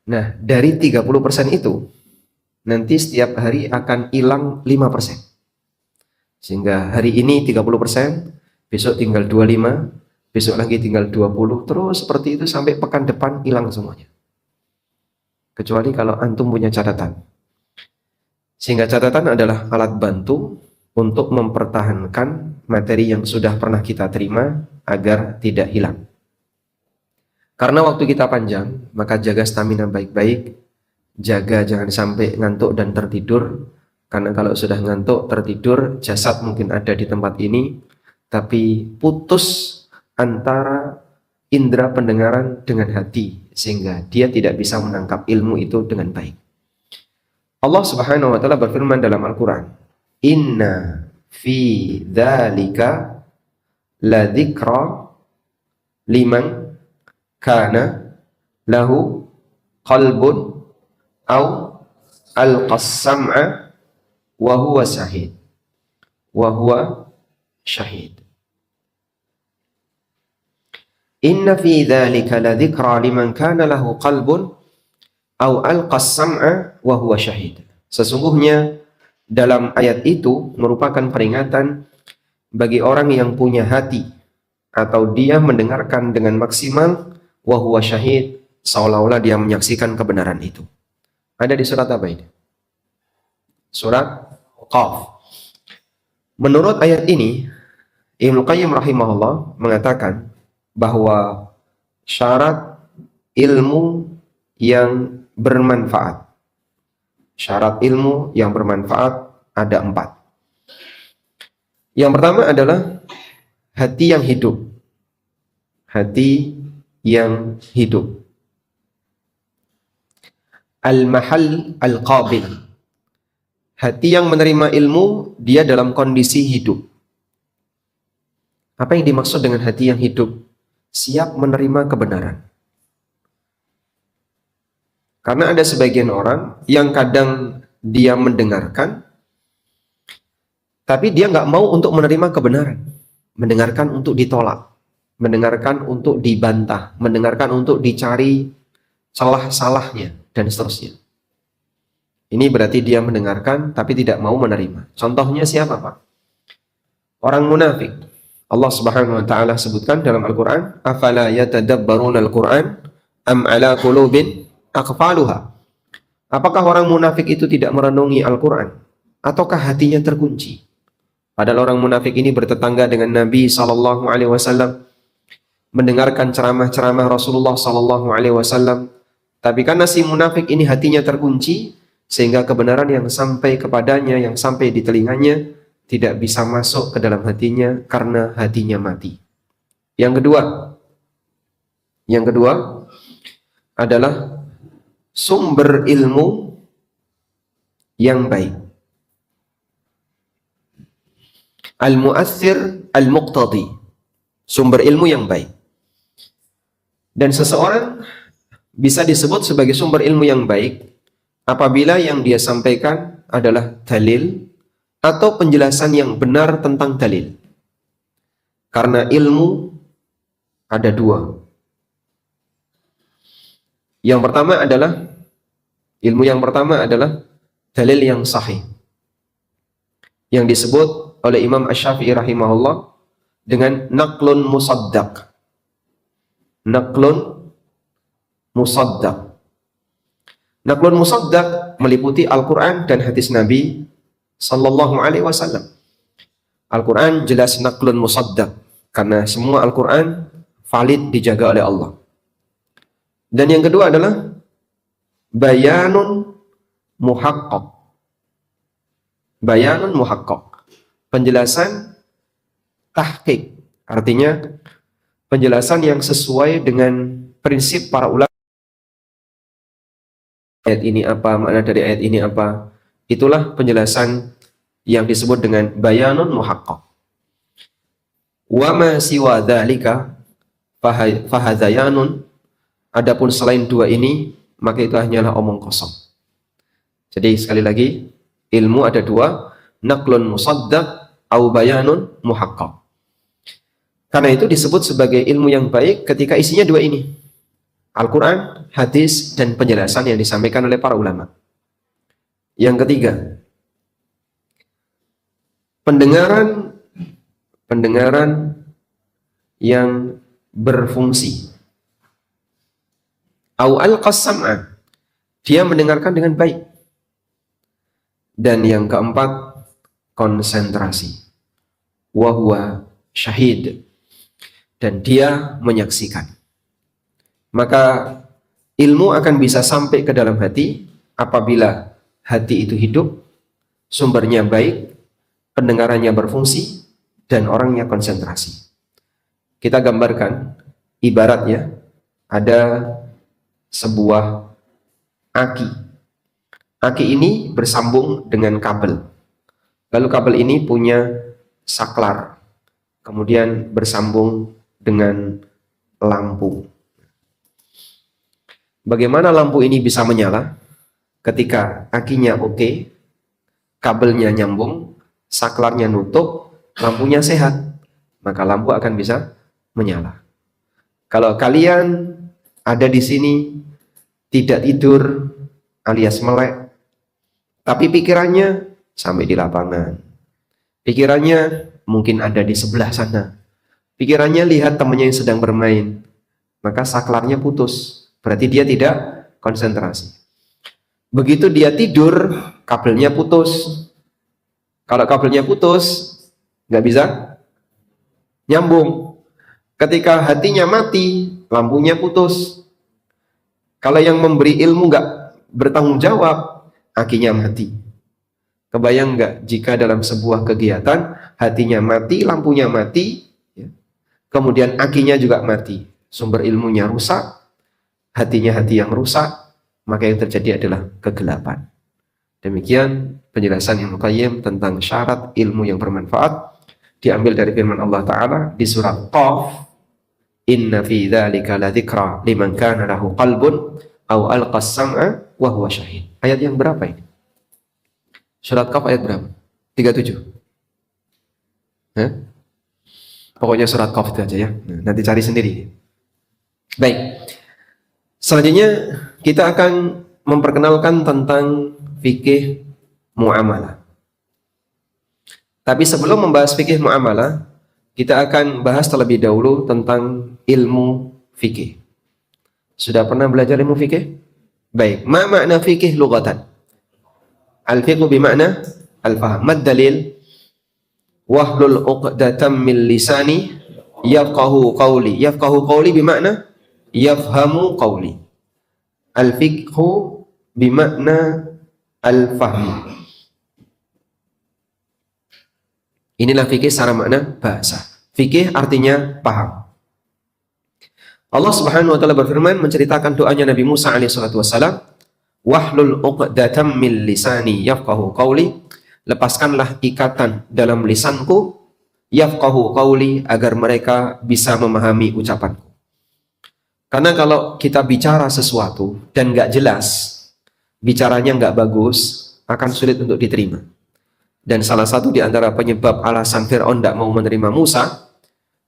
Nah, dari 30% itu, nanti setiap hari akan hilang 5%. Sehingga hari ini 30%, besok tinggal 25%, besok lagi tinggal 20%, terus seperti itu sampai pekan depan hilang semuanya. Kecuali kalau antum punya catatan. Sehingga catatan adalah alat bantu untuk mempertahankan materi yang sudah pernah kita terima agar tidak hilang. Karena waktu kita panjang, maka jaga stamina baik-baik, jaga jangan sampai ngantuk dan tertidur, karena kalau sudah ngantuk, tertidur, jasad mungkin ada di tempat ini, tapi putus antara indera pendengaran dengan hati, sehingga dia tidak bisa menangkap ilmu itu dengan baik. Allah Subhanahu wa Ta'ala berfirman dalam Al-Quran, Inna fi dzalika la dzikra liman kana lahu qalbun au alqas sam'a wa huwa syahid. Inna fi dzalika la dzikra liman kana lahu qalbun au alqas sam'a wa huwa syahid. Sesungguhnya dalam ayat itu merupakan peringatan bagi orang yang punya hati atau dia mendengarkan dengan maksimal wa huwa syahid, seolah-olah dia menyaksikan kebenaran itu. Ada di surat apa ini? Surat Qaf. Menurut ayat ini, Ibnu Qayyim rahimahullah mengatakan bahwa syarat ilmu yang bermanfaat. Syarat ilmu yang bermanfaat ada 4. Yang pertama adalah hati yang hidup. Hati yang hidup. Al-mahal al-qabil. Hati yang menerima ilmu, dia dalam kondisi hidup. Apa yang dimaksud dengan hati yang hidup? Siap menerima kebenaran. Karena ada sebagian orang yang kadang dia mendengarkan, tapi dia nggak mau untuk menerima kebenaran. Mendengarkan untuk ditolak. Mendengarkan untuk dibantah. Mendengarkan untuk dicari celah salahnya, dan seterusnya. Ini berarti dia mendengarkan, tapi tidak mau menerima. Contohnya siapa, Pak? Orang munafik. Allah Subhanahu wa Ta'ala sebutkan dalam Al-Quran, Afala yatadabbaruna al-Quran, am ala qulubin aqfaluha. Apakah orang munafik itu tidak merenungi Al-Quran? Ataukah hatinya terkunci? Padahal orang munafik ini bertetangga dengan Nabi SAW, mendengarkan ceramah-ceramah Rasulullah SAW, tapi karena si munafik ini hatinya terkunci, sehingga kebenaran yang sampai kepadanya, yang sampai di telinganya, tidak bisa masuk ke dalam hatinya karena hatinya mati. Yang kedua adalah sumber ilmu yang baik. Al-mu'athir al-muqtadi. Sumber ilmu yang baik. Dan seseorang bisa disebut sebagai sumber ilmu yang baik apabila yang dia sampaikan adalah dalil atau penjelasan yang benar tentang dalil. Karena ilmu ada 2. Yang pertama adalah dalil yang sahih, yang disebut oleh Imam Asy-Syafi'i rahimahullah dengan naqlun musaddaq. Naqlun musaddaq. Naqlun musaddaq meliputi Al-Quran dan hadis Nabi sallallahu alaihi wasallam. Al-Quran jelas naqlun musaddaq karena semua Al-Quran valid dijaga oleh Allah. Dan yang kedua adalah bayanun muhaqqaq. Bayanun muhaqqaq. Penjelasan tahqiq. Artinya penjelasan yang sesuai dengan prinsip para ulama. Ayat ini apa, makna dari ayat ini apa. Itulah penjelasan yang disebut dengan bayanun muhaqqaq. Wa ma siwa dzalika fahadzayanun. Adapun selain 2 ini, maka itu hanyalah omong kosong. Jadi sekali lagi, ilmu ada 2, naqlun musaddaq au bayanun muhaqqaq. Karena itu disebut sebagai ilmu yang baik ketika isinya 2 ini. Al-Quran, hadis, dan penjelasan yang disampaikan oleh para ulama. Yang ketiga, pendengaran yang berfungsi. Au al-qasam'a, dia mendengarkan dengan baik. Dan yang keempat, konsentrasi. Wa huwa syahid, dan dia menyaksikan. Maka ilmu akan bisa sampai ke dalam hati apabila hati itu hidup, sumbernya baik, pendengarannya berfungsi, dan orangnya konsentrasi. Kita gambarkan, ibaratnya ada sebuah aki. Aki ini bersambung dengan kabel. Lalu kabel ini punya saklar, kemudian bersambung dengan lampu. Bagaimana lampu ini bisa menyala? Ketika akinya oke, kabelnya nyambung, saklarnya nutup, lampunya sehat, maka lampu akan bisa menyala. Kalau kalian ada di sini tidak tidur alias melek, tapi pikirannya sampai di lapangan, pikirannya mungkin ada di sebelah sana, pikirannya lihat temannya yang sedang bermain, maka saklarnya putus, berarti dia tidak konsentrasi. Begitu dia tidur, kabelnya putus. Kalau kabelnya putus, nggak bisa nyambung. Ketika hatinya mati, lampunya putus. Kalau yang memberi ilmu nggak bertanggung jawab, akinya mati. Kebayang nggak jika dalam sebuah kegiatan hatinya mati, lampunya mati, kemudian akinya juga mati, sumber ilmunya rusak, hatinya hati yang rusak, maka yang terjadi adalah kegelapan. Demikian penjelasan Ibnu Qayyim tentang syarat ilmu yang bermanfaat, diambil dari firman Allah Ta'ala di surat Qaf, inna fi dzalika ladzikra liman kana lahu qalbun aw alqas sam'a wa huwa syahid. Ayat yang berapa ini? Surat Qaf ayat berapa? 37. Pokoknya surat Qaf itu aja ya. Nanti cari sendiri. Baik. Selanjutnya kita akan memperkenalkan tentang fikih muamalah. Tapi sebelum membahas fikih muamalah, kita akan bahas terlebih dahulu tentang ilmu fikih. Sudah pernah belajar ilmu fikih? Baik, ma makna fikih lughatan? Al-fiqhu bimakna al-faham. Mad dalil? Wahlul 'uqdatam min lisani yafqahu qawli. Yafqahu qawli bimakna yafhamu qawli. Al-fiqhu bimakna al-fahmi. Inilah fikih secara makna bahasa. Fikih artinya paham. Allah Subhanahu wa taala berfirman menceritakan doanya Nabi Musa alaihi salatu wasalam, wahlul 'uqdatam min lisani yafqahu qawli, lepaskanlah ikatan dalam lisanku, yafqahu qawli, agar mereka bisa memahami ucapanku. Karena kalau kita bicara sesuatu dan nggak jelas, bicaranya nggak bagus, akan sulit untuk diterima. Dan salah satu di antara penyebab alasan Fir'aun tidak mau menerima Musa,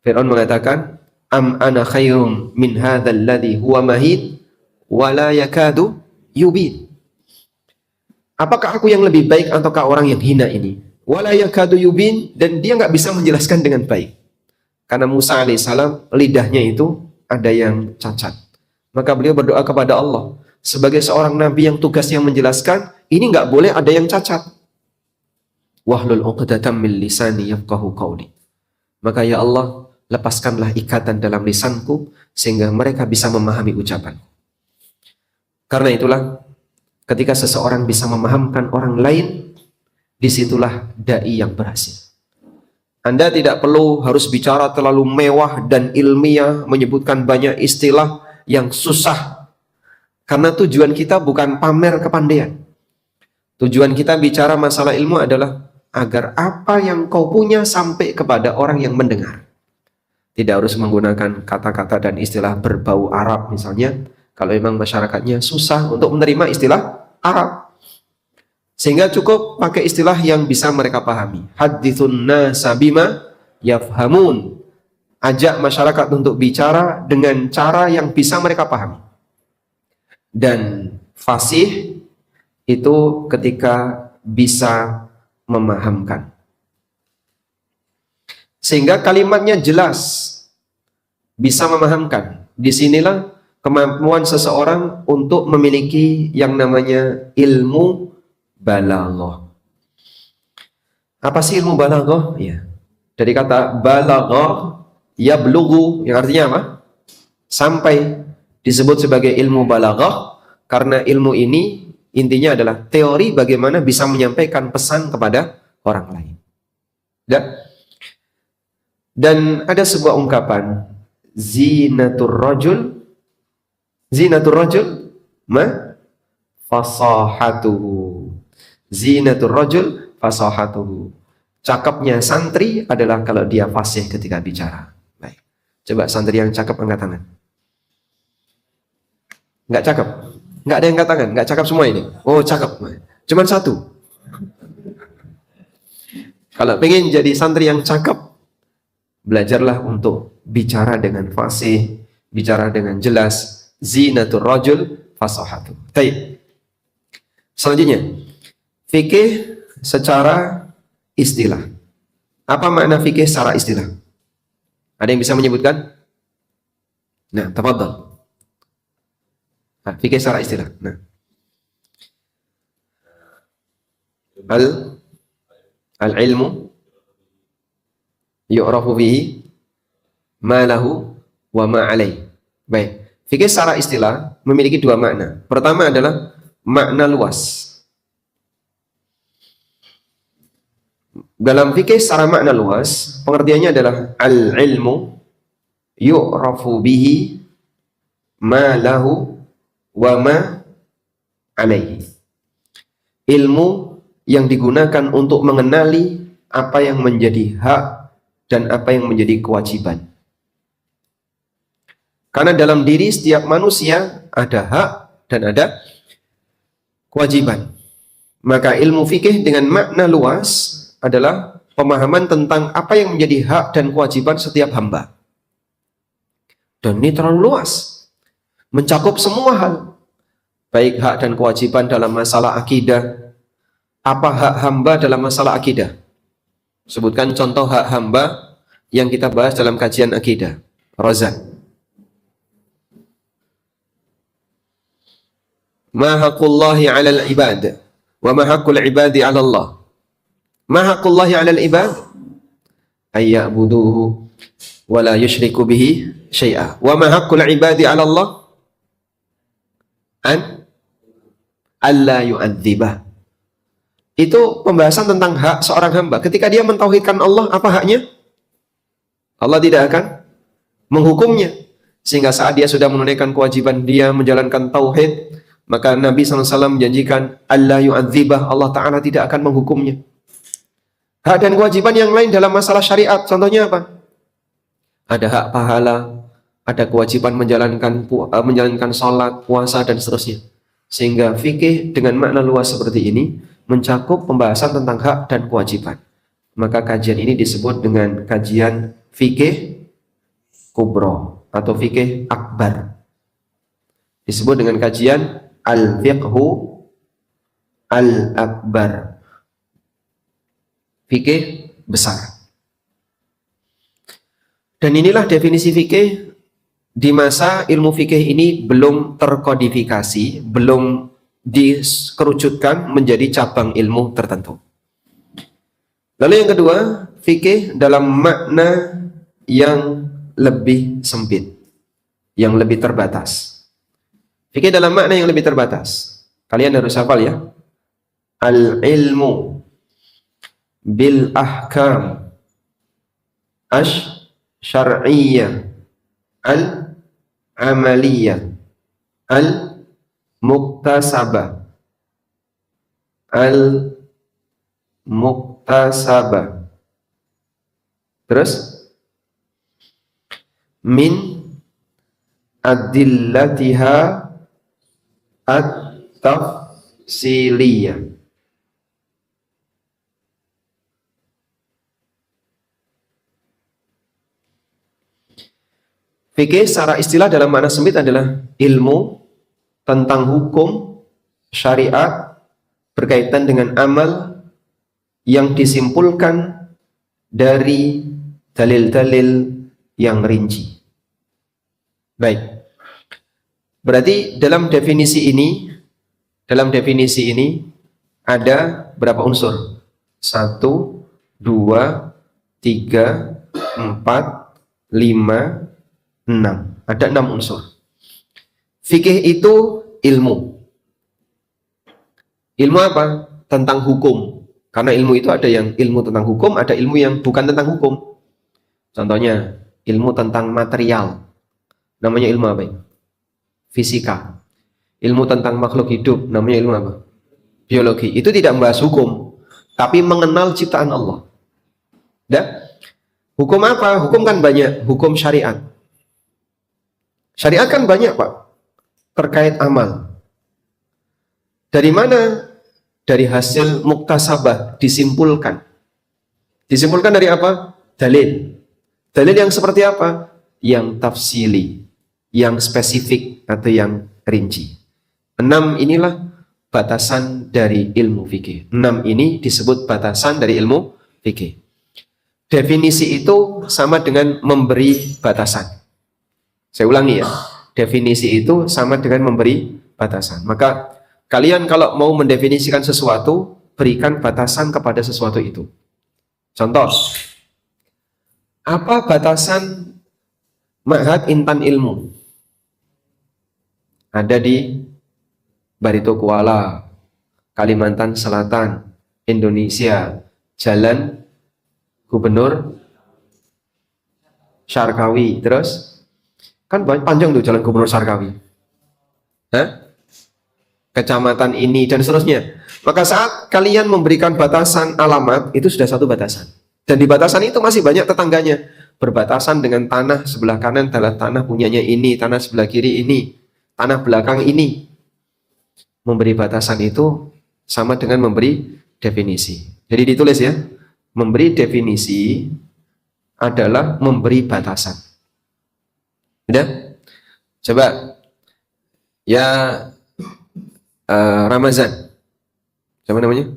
Fir'aun mengatakan, am ana khairum min hadzal ladzi huwa mahin wa la yakadu yubin. Apakah aku yang lebih baik ataukah orang yang hina ini? Wa la yakadu yubin, dan dia nggak bisa menjelaskan dengan baik. Karena Musa alaihissalam lidahnya itu ada yang cacat. Maka beliau berdoa kepada Allah, sebagai seorang nabi yang tugasnya menjelaskan, ini nggak boleh ada yang cacat. Wahlul 'uqdatam min lisani yafqahu qawli. Maka ya Allah, lepaskanlah ikatan dalam lisanku sehingga mereka bisa memahami ucapanku. Karena itulah ketika seseorang bisa memahamkan orang lain, disitulah dai yang berhasil. Anda tidak perlu harus bicara terlalu mewah dan ilmiah, menyebutkan banyak istilah yang susah. Karena tujuan kita bukan pamer kepandaian. Tujuan kita bicara masalah ilmu adalah agar apa yang kau punya sampai kepada orang yang mendengar. Tidak harus menggunakan kata-kata dan istilah berbau Arab misalnya, kalau memang masyarakatnya susah untuk menerima istilah Arab. Sehingga cukup pakai istilah yang bisa mereka pahami. Hadithun nasa bima yafhamun. Ajak masyarakat untuk bicara dengan cara yang bisa mereka pahami. Dan fasih itu ketika bisa memahamkan. Sehingga kalimatnya jelas, bisa memahamkan. Disinilah kemampuan seseorang untuk memiliki yang namanya ilmu balaghah. Apa sih ilmu balaghah? Ya. Dari kata balaghah yablughu, yang artinya apa? Sampai. Disebut sebagai ilmu balaghah karena ilmu ini intinya adalah teori bagaimana bisa menyampaikan pesan kepada orang lain. Dan ada sebuah ungkapan, zinatur rajul ma fasahatuhu. Zinatur rajul fasahatuhu. Cakapnya santri adalah kalau dia fasih ketika bicara. Baik. Coba santri yang cakap angkat tangan. Nggak cakap? Nggak ada yang angkat tangan? Nggak cakap semua ini? Oh, cakap. Cuman satu. Kalau pengen jadi santri yang cakap, belajarlah untuk bicara dengan fasih, bicara dengan jelas. Zinatur rajul fasahatu. Baik. Selanjutnya, fikih secara istilah. Apa makna fikih secara istilah? Ada yang bisa menyebutkan? Nah, tafadhal. Fikih secara istilah. Nah. Al-ilmu yu'rafu bihi ma lahu wa ma alaih. Baik. Fikih secara istilah memiliki dua makna. Pertama adalah makna luas. Dalam fikih secara makna luas, pengertiannya adalah al-ilmu yu'rafu bihi ma lahu wa ma alaihi. Ilmu yang digunakan untuk mengenali apa yang menjadi hak dan apa yang menjadi kewajiban. Karena dalam diri setiap manusia ada hak dan ada kewajiban. Maka ilmu fikih dengan makna luas adalah pemahaman tentang apa yang menjadi hak dan kewajiban setiap hamba. Dan ini terlalu luas, mencakup semua hal, baik hak dan kewajiban dalam masalah akidah. Apa hak hamba dalam masalah akidah? Sebutkan contoh hak hamba yang kita bahas dalam kajian akidah. Rozan. Ma haqqullahi 'alal ibad wa ma haqqul ibadi 'ala Allah. Ma haqqullahi 'alal ibad ayya'buduhu wa la yusyriku bihi syai'a. Wa ma haqqul ibadi 'ala Allah an alla yu'adzibah. Itu pembahasan tentang hak seorang hamba. Ketika dia mentauhidkan Allah, apa haknya? Allah tidak akan menghukumnya. Sehingga saat dia sudah menunaikan kewajiban dia menjalankan tauhid, maka Nabi SAW menjanjikan alla yu'adzibah, Allah Ta'ala tidak akan menghukumnya. Hak dan kewajiban yang lain dalam masalah syariat, contohnya apa? Ada hak pahala, ada kewajiban menjalankan sholat, puasa, dan seterusnya. Sehingga fikih dengan makna luas seperti ini mencakup pembahasan tentang hak dan kewajiban. Maka kajian ini disebut dengan kajian fikih kubro atau fikih akbar. Disebut dengan kajian al-fiqhu al-akbar. Fikih besar. Dan inilah definisi fikih di masa ilmu fikih ini belum terkodifikasi, belum dikerucutkan menjadi cabang ilmu tertentu. Lalu yang kedua, fikih dalam makna yang lebih sempit, yang lebih terbatas. Fikih dalam makna yang lebih terbatas. Kalian harus hafal ya. Al-ilmu bil ahkam syar'iyyah al-amaliyah al-muktasabah terus min adillatiha at-tafsiliyah. Fikih secara istilah dalam makna sempit adalah ilmu tentang hukum syariat berkaitan dengan amal yang disimpulkan dari dalil-dalil yang rinci. Baik. Berarti dalam definisi ini ada berapa unsur? 1, 2, 3, 4, 5, 6. Ada 6 unsur. Fikih itu ilmu. Ilmu apa? Tentang hukum. Karena ilmu itu ada yang ilmu tentang hukum, ada ilmu yang bukan tentang hukum. Contohnya, ilmu tentang material. Namanya ilmu apa? Fisika. Ilmu tentang makhluk hidup. Namanya ilmu apa? Biologi. Itu tidak membahas hukum, tapi mengenal ciptaan Allah. Hukum apa? Hukum kan banyak. Hukum syariat. Syariat kan banyak, Pak. Terkait amal. Dari mana? Dari hasil muktasabah disimpulkan. Disimpulkan dari apa? Dalil. Dalil yang seperti apa? Yang tafsili, yang spesifik atau yang rinci. 6 inilah batasan dari ilmu fikih. 6 ini disebut batasan dari ilmu fikih. Definisi itu sama dengan memberi batasan. Saya ulangi ya. Definisi itu sama dengan memberi batasan. Maka kalian kalau mau mendefinisikan sesuatu, berikan batasan kepada sesuatu itu. Contoh, apa batasan Ma'had Intan Ilmu? Ada di Barito Kuala, Kalimantan Selatan, Indonesia, Jalan Gubernur Syarkawi. Terus kan panjang tuh Jalan Gubernur Syarkawi. Kecamatan ini dan seterusnya. Maka saat kalian memberikan batasan alamat, itu sudah satu batasan. Dan di batasan itu masih banyak tetangganya. Berbatasan dengan tanah sebelah kanan adalah tanah punyanya ini, tanah sebelah kiri ini, tanah belakang ini. Memberi batasan itu sama dengan memberi definisi. Jadi ditulis ya, memberi definisi adalah memberi batasan. Udah? Coba ya, Ramazan. Siapa namanya?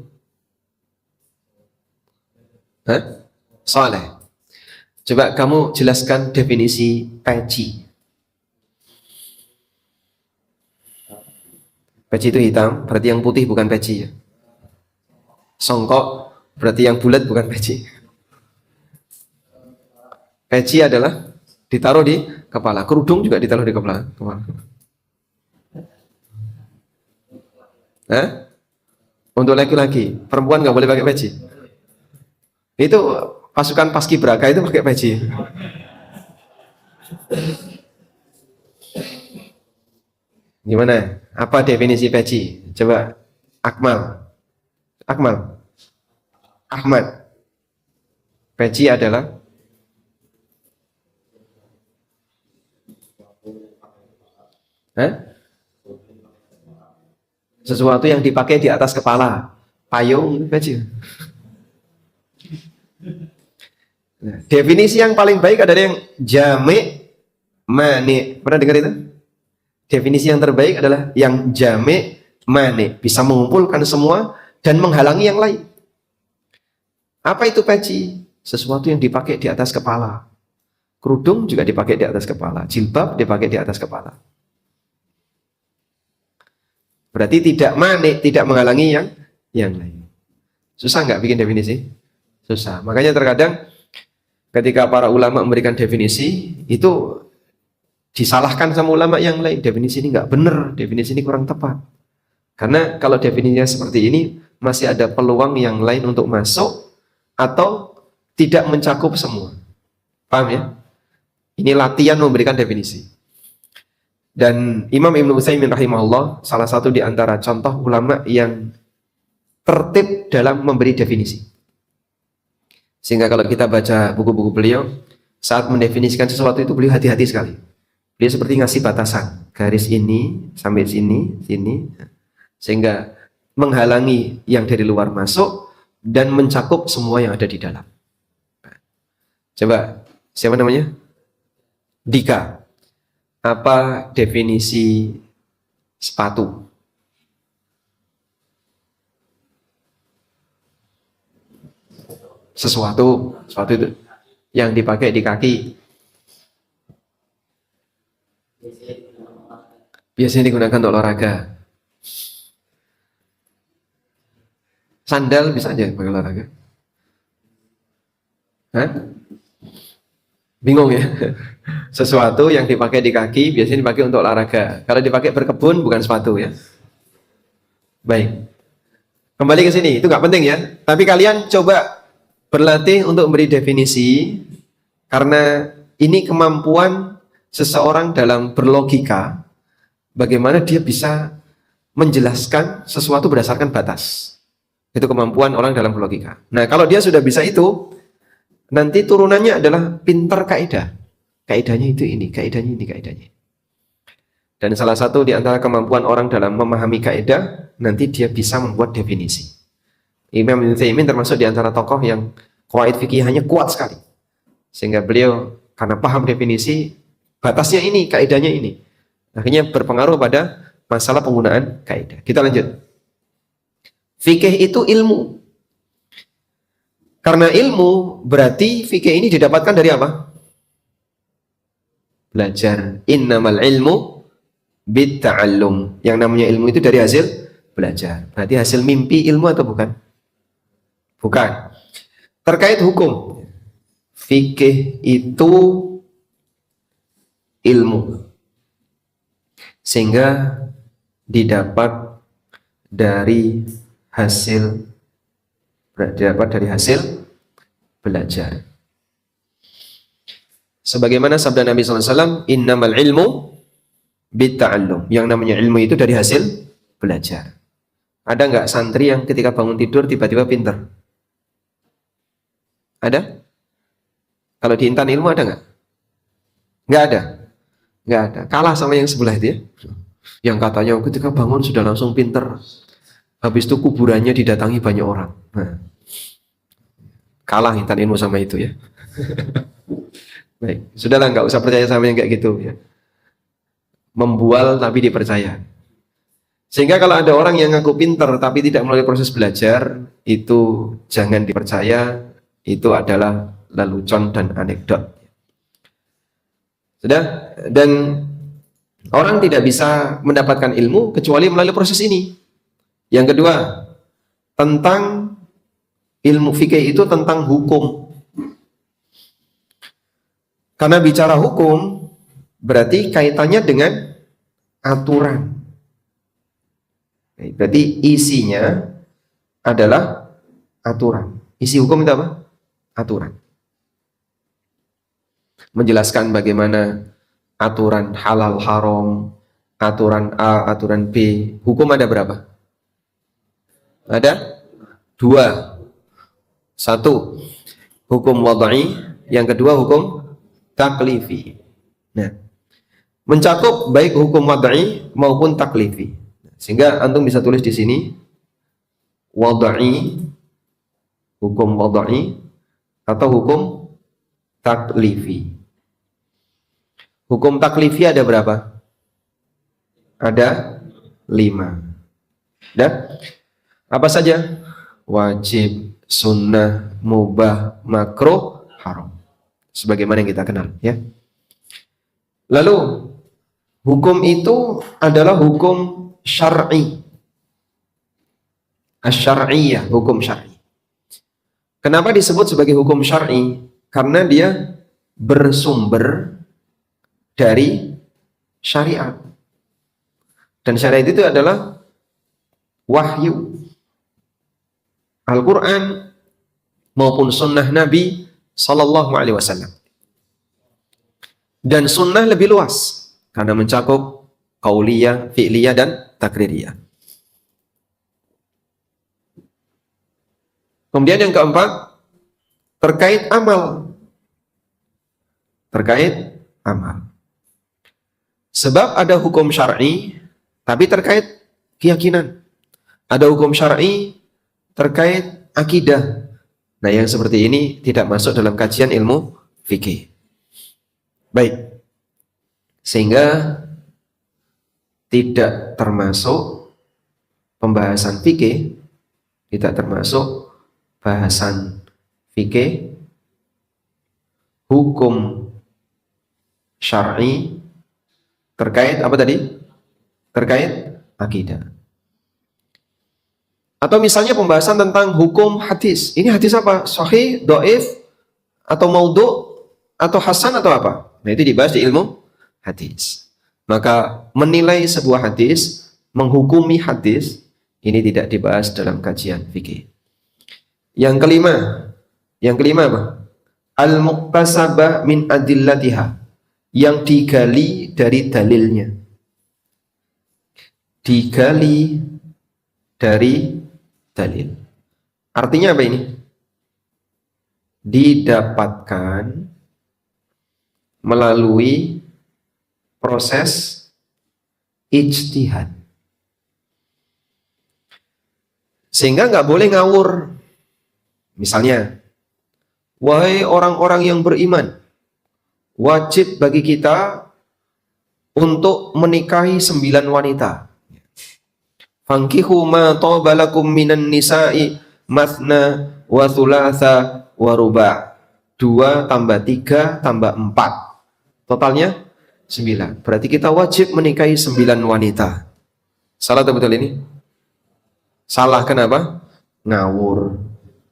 Saleh. Coba kamu jelaskan definisi peci. Peci itu hitam, berarti yang putih bukan peci ya. Songkok, berarti yang bulat bukan peci. Peci adalah ditaruh di kepala. Kerudung juga ditaruh di kepala. Untuk laki-laki, perempuan nggak boleh pakai peci. Itu pasukan paskibraka itu pakai peci. Gimana? Apa definisi peci? Coba Akmal. Ahmad. Peci adalah sesuatu yang dipakai di atas kepala. Payung, peci. Nah, definisi yang paling baik adalah yang jame' mani. Pernah dengar itu? Definisi yang terbaik adalah yang jame' mani. Bisa mengumpulkan semua dan menghalangi yang lain. Apa itu peci? Sesuatu yang dipakai di atas kepala. Kerudung juga dipakai di atas kepala. Jilbab dipakai di atas kepala. Berarti tidak mani, tidak menghalangi yang lain. Susah nggak bikin definisi? Susah. Makanya terkadang ketika para ulama memberikan definisi, itu disalahkan sama ulama yang lain. Definisi ini nggak benar, definisi ini kurang tepat. Karena kalau definisinya seperti ini, masih ada peluang yang lain untuk masuk atau tidak mencakup semua. Paham ya? Ini latihan memberikan definisi. Dan Imam Ibnu Utsaimin rahimahullah salah satu di antara contoh ulama yang tertib dalam memberi definisi. Sehingga kalau kita baca buku-buku beliau, saat mendefinisikan sesuatu itu beliau hati-hati sekali. Beliau seperti ngasih batasan, garis ini sampai sini, sini, sehingga menghalangi yang dari luar masuk dan mencakup semua yang ada di dalam. Coba, siapa namanya? Dika. Apa definisi sepatu. Sesuatu itu yang dipakai di kaki. Biasanya digunakan untuk olahraga. Sandal bisa aja pakai olahraga. Hah? Bingung ya? Sesuatu yang dipakai di kaki biasanya dipakai untuk olahraga. Kalau dipakai berkebun bukan sepatu ya. Baik. Kembali ke sini, itu nggak penting ya. Tapi kalian coba berlatih untuk memberi definisi, karena ini kemampuan seseorang dalam berlogika, bagaimana dia bisa menjelaskan sesuatu berdasarkan batas. Itu kemampuan orang dalam berlogika. Nah, kalau dia sudah bisa itu, nanti turunannya adalah pintar kaidah. Kaidahnya itu ini, kaidahnya ini, kaidahnya. Dan salah satu di antara kemampuan orang dalam memahami kaidah, nanti dia bisa membuat definisi. Imam Ibnu Utsaimin termasuk di antara tokoh yang qawaid fikihnya kuat sekali. Sehingga beliau karena paham definisi, batasnya ini, kaidahnya ini. Akhirnya berpengaruh pada masalah penggunaan kaidah. Kita lanjut. Fikih itu ilmu. Karena ilmu berarti fikih ini didapatkan dari apa? Belajar. Innamal ilmu bitta'allum. Yang namanya ilmu itu dari hasil belajar. Berarti hasil mimpi ilmu atau bukan? Bukan. Terkait hukum, fikih itu ilmu. Sehingga didapat dari hasil belajar. Sebagaimana sabda Nabi SAW, innamal ilmu bitta'allum. Yang namanya ilmu itu dari hasil belajar. Ada nggak santri yang ketika bangun tidur tiba-tiba pintar? Ada? Kalau di intan ilmu ada nggak? Nggak ada. Nggak ada. Kalah sama yang sebelah itu ya. Yang katanya ketika bangun sudah langsung pintar. Habis itu kuburannya didatangi banyak orang. Nah, kalah intan ilmu sama itu ya. Baik, sudahlah, nggak usah percaya sama yang kayak gitu ya. Membual tapi dipercaya. Sehingga kalau ada orang yang ngaku pintar tapi tidak melalui proses belajar, itu jangan dipercaya. Itu adalah lelucon dan anekdot. Sudah? Dan orang tidak bisa mendapatkan ilmu kecuali melalui proses ini. Yang kedua, tentang ilmu fikih itu tentang hukum. Karena bicara hukum berarti kaitannya dengan aturan. Berarti isinya adalah aturan. Isi hukum itu apa? Aturan. Menjelaskan bagaimana aturan halal haram, aturan A, aturan B. Hukum ada berapa? Ada 2. 1 hukum wad'i, yang kedua hukum taklifi. Nah, mencakup baik hukum wad'i maupun taklifi. Sehingga antum bisa tulis di sini wad'i, hukum wad'i atau hukum taklifi. Hukum taklifi ada berapa? Ada 5. Dan apa saja? Wajib, sunnah, mubah, makruh, haram. Sebagaimana yang kita kenal ya. Lalu hukum itu adalah hukum syar'i. Asy-syar'iyyah, hukum syar'i. Kenapa disebut sebagai hukum syar'i? Karena dia bersumber dari syariat. Dan syariat itu adalah wahyu. Al-Quran maupun sunnah Nabi Sallallahu Alaihi Wasallam. Dan sunnah lebih luas karena mencakup qauliyah, fi'liyah, dan takririyah. Kemudian yang keempat, terkait amal. Terkait amal. Sebab ada hukum syar'i tapi terkait keyakinan. Ada hukum syar'i terkait akidah. Nah, yang seperti ini tidak masuk dalam kajian ilmu fikih. Baik. Sehingga tidak termasuk pembahasan fikih, tidak termasuk bahasan fikih, hukum syar'i terkait apa tadi? Terkait akidah. Atau misalnya pembahasan tentang hukum hadis. Ini hadis apa? Sahih, dhaif, atau maudhu, atau hasan, atau apa? Nah, itu dibahas di ilmu hadis. Maka menilai sebuah hadis, menghukumi hadis, ini tidak dibahas dalam kajian fikih. Yang kelima apa? Al-muqtasabah min adillatiha, yang digali dari dalilnya. Digali dari dalil. Artinya apa ini? Didapatkan melalui proses ijtihad. Sehingga nggak boleh ngawur. Misalnya, wahai orang-orang yang beriman, wajib bagi kita untuk menikahi 9 wanita. Fankihu ma taba lakum minan nisa'i mathna wa thulatha wa ruba'. 2 tambah 3 tambah 4. Totalnya 9. Berarti kita wajib menikahi 9 wanita. Salah atau betul ini? Salah, kenapa? Ngawur.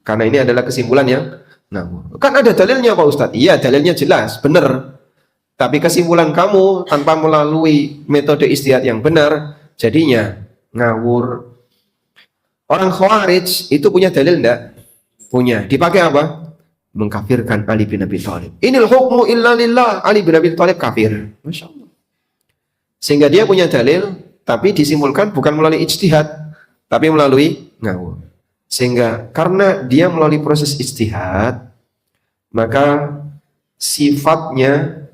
Karena ini adalah kesimpulan yang ngawur. Kan ada dalilnya Pak Ustadz. Iya, dalilnya jelas, benar. Tapi kesimpulan kamu tanpa melalui metode ijtihad yang benar, jadinya ngawur. Orang Khawarij itu punya dalil enggak? Punya. Dipakai apa? Mengkafirkan Ali bin Abi Thalib. Inil hukmu illa lillah. Ali bin Abi Thalib kafir. Masya Allah. Sehingga dia punya dalil, tapi disimpulkan bukan melalui ijtihad, tapi melalui ngawur. Sehingga karena dia melalui proses ijtihad, maka sifatnya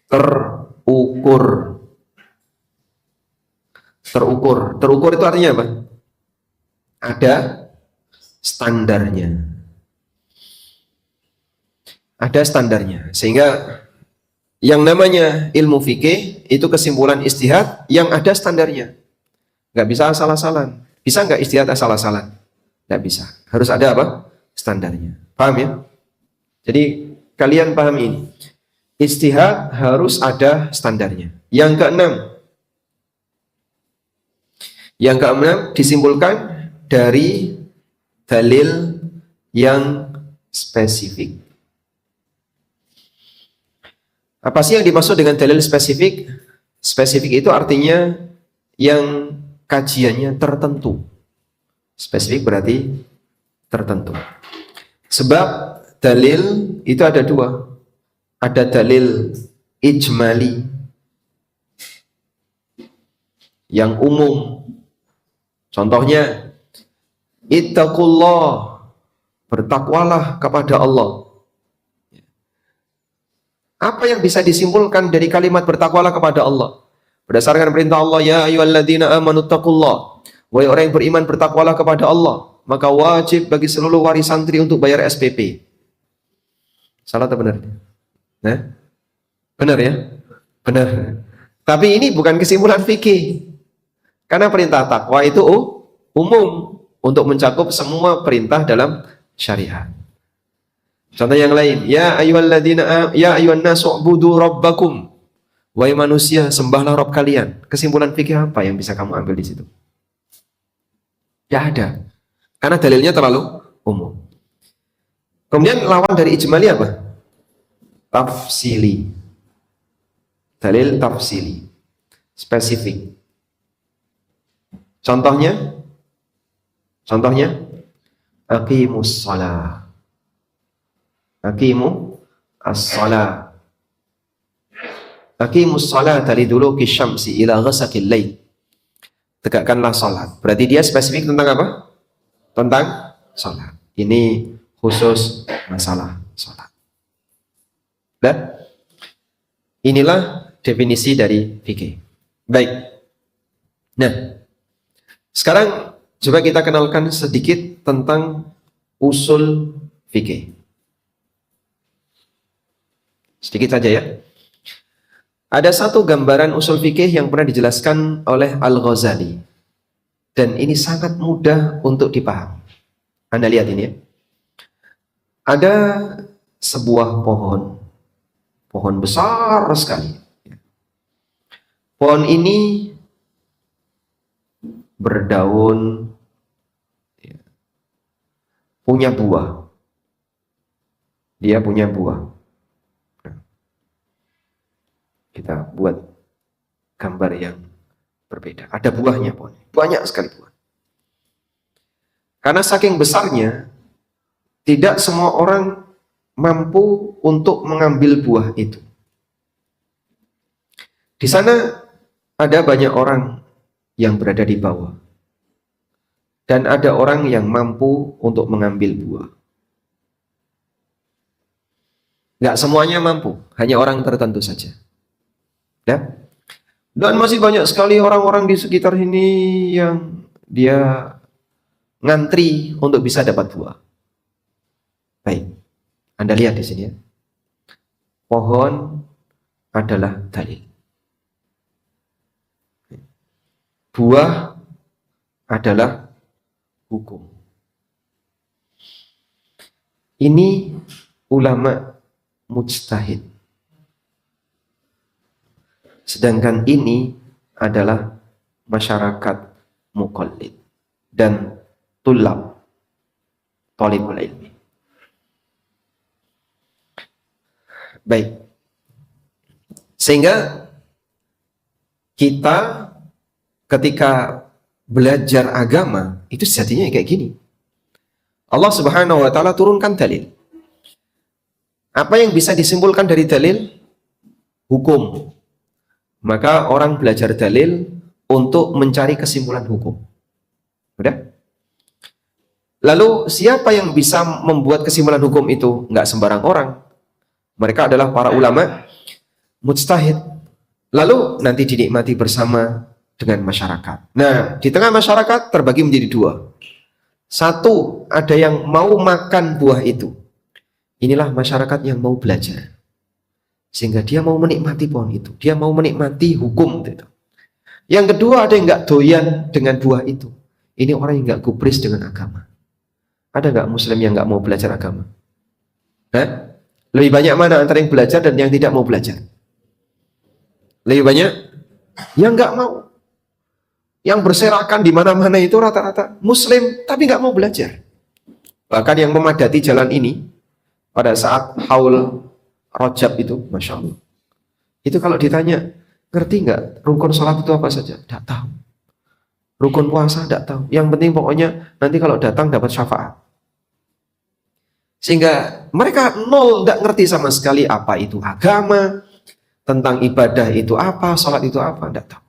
terukur. Terukur itu artinya apa? Ada standarnya. Ada standarnya. Sehingga yang namanya ilmu fikih itu kesimpulan ijtihad yang ada standarnya. Nggak bisa asal-asalan. Bisa nggak ijtihad asal-asalan? Nggak bisa. Harus ada apa? Standarnya. Paham ya? Jadi kalian paham ini. Ijtihad harus ada standarnya. Yang keenam disimpulkan dari dalil yang spesifik. Apa sih yang dimaksud dengan dalil spesifik? Spesifik itu artinya yang kajiannya tertentu. Spesifik berarti tertentu. Sebab dalil itu ada 2. Ada dalil ijmali yang umum. Contohnya, ittaqullah, bertakwalah kepada Allah. Apa yang bisa disimpulkan dari kalimat bertakwalah kepada Allah? Berdasarkan perintah Allah, ya ayyuhalladzina amanu taqullah. Wahai orang yang beriman, bertakwalah kepada Allah. Maka wajib bagi seluruh waris santri untuk bayar SPP. Salah atau benar? Nah, benar ya? Benar. Tapi ini bukan kesimpulan fikih. Karena perintah takwa itu umum untuk mencakup semua perintah dalam syariat. Contoh yang lain, ya ayyuhan nasu ubudu rabbakum. Wahai manusia, sembahlah Rabb kalian. Kesimpulan fikih apa yang bisa kamu ambil di situ? Ya ada. Karena dalilnya terlalu umum. Kemudian lawan dari ijmali apa? Tafsili. Dalil tafsili. Spesifik. Contohnya aqimus shalah. Aqimu as-shalah. Aqimus shalah dari duluki syamsi ila ghasaqil lail. Tegakkanlah salat. Berarti dia spesifik tentang apa? Tentang salat. Ini khusus masalah salat. Dan inilah definisi dari fikih. Baik. Nah, sekarang coba kita kenalkan sedikit tentang usul fikih. Sedikit saja ya. Ada satu gambaran usul fikih yang pernah dijelaskan oleh Al-Ghazali. Dan ini sangat mudah untuk dipahami. Anda lihat ini ya. Ada sebuah pohon besar sekali. Pohon ini berdaun, punya buah. Dia punya buah. Kita buat gambar yang berbeda. Ada buahnya, pohon. Banyak sekali buah. Karena saking besarnya, tidak semua orang mampu untuk mengambil buah itu. Di sana ada banyak orang yang berada di bawah. Dan ada orang yang mampu untuk mengambil buah. Nggak semuanya mampu, hanya orang tertentu saja. Ya? Dan masih banyak sekali orang-orang di sekitar ini yang dia ngantri untuk bisa dapat buah. Baik, Anda lihat di sini ya. Pohon adalah dalil. Buah adalah hukum. Ini ulama mujtahid. Sedangkan ini adalah masyarakat muqallid dan tulab, thalibul ilmi. Baik. Sehingga kita ketika belajar agama itu sejatinya kayak gini. Allah Subhanahu wa taala turunkan dalil. Apa yang bisa disimpulkan dari dalil? Hukum. Maka orang belajar dalil untuk mencari kesimpulan hukum. Udah? Lalu siapa yang bisa membuat kesimpulan hukum itu? Nggak sembarang orang. Mereka adalah para ulama mujtahid. Lalu nanti dinikmati bersama dengan masyarakat. Nah, di tengah masyarakat terbagi menjadi dua. Satu, ada yang mau makan buah itu. Inilah masyarakat yang mau belajar. Sehingga dia mau menikmati pohon itu. Dia mau menikmati hukum itu. Yang kedua, ada yang nggak doyan dengan buah itu. Ini orang yang nggak gubris dengan agama. Ada nggak muslim yang nggak mau belajar agama? Hah? Lebih banyak mana antara yang belajar dan yang tidak mau belajar? Lebih banyak yang nggak mau. Yang berserakan di mana-mana itu rata-rata muslim tapi nggak mau belajar. Bahkan yang memadati jalan ini pada saat haul Rajab itu, Masya Allah. Itu kalau ditanya, ngerti nggak rukun sholat itu apa saja? Tidak tahu. Rukun puasa tidak tahu. Yang penting pokoknya nanti kalau datang dapat syafaat. Sehingga mereka nol, tidak ngerti sama sekali apa itu agama, tentang ibadah itu apa, sholat itu apa, tidak tahu.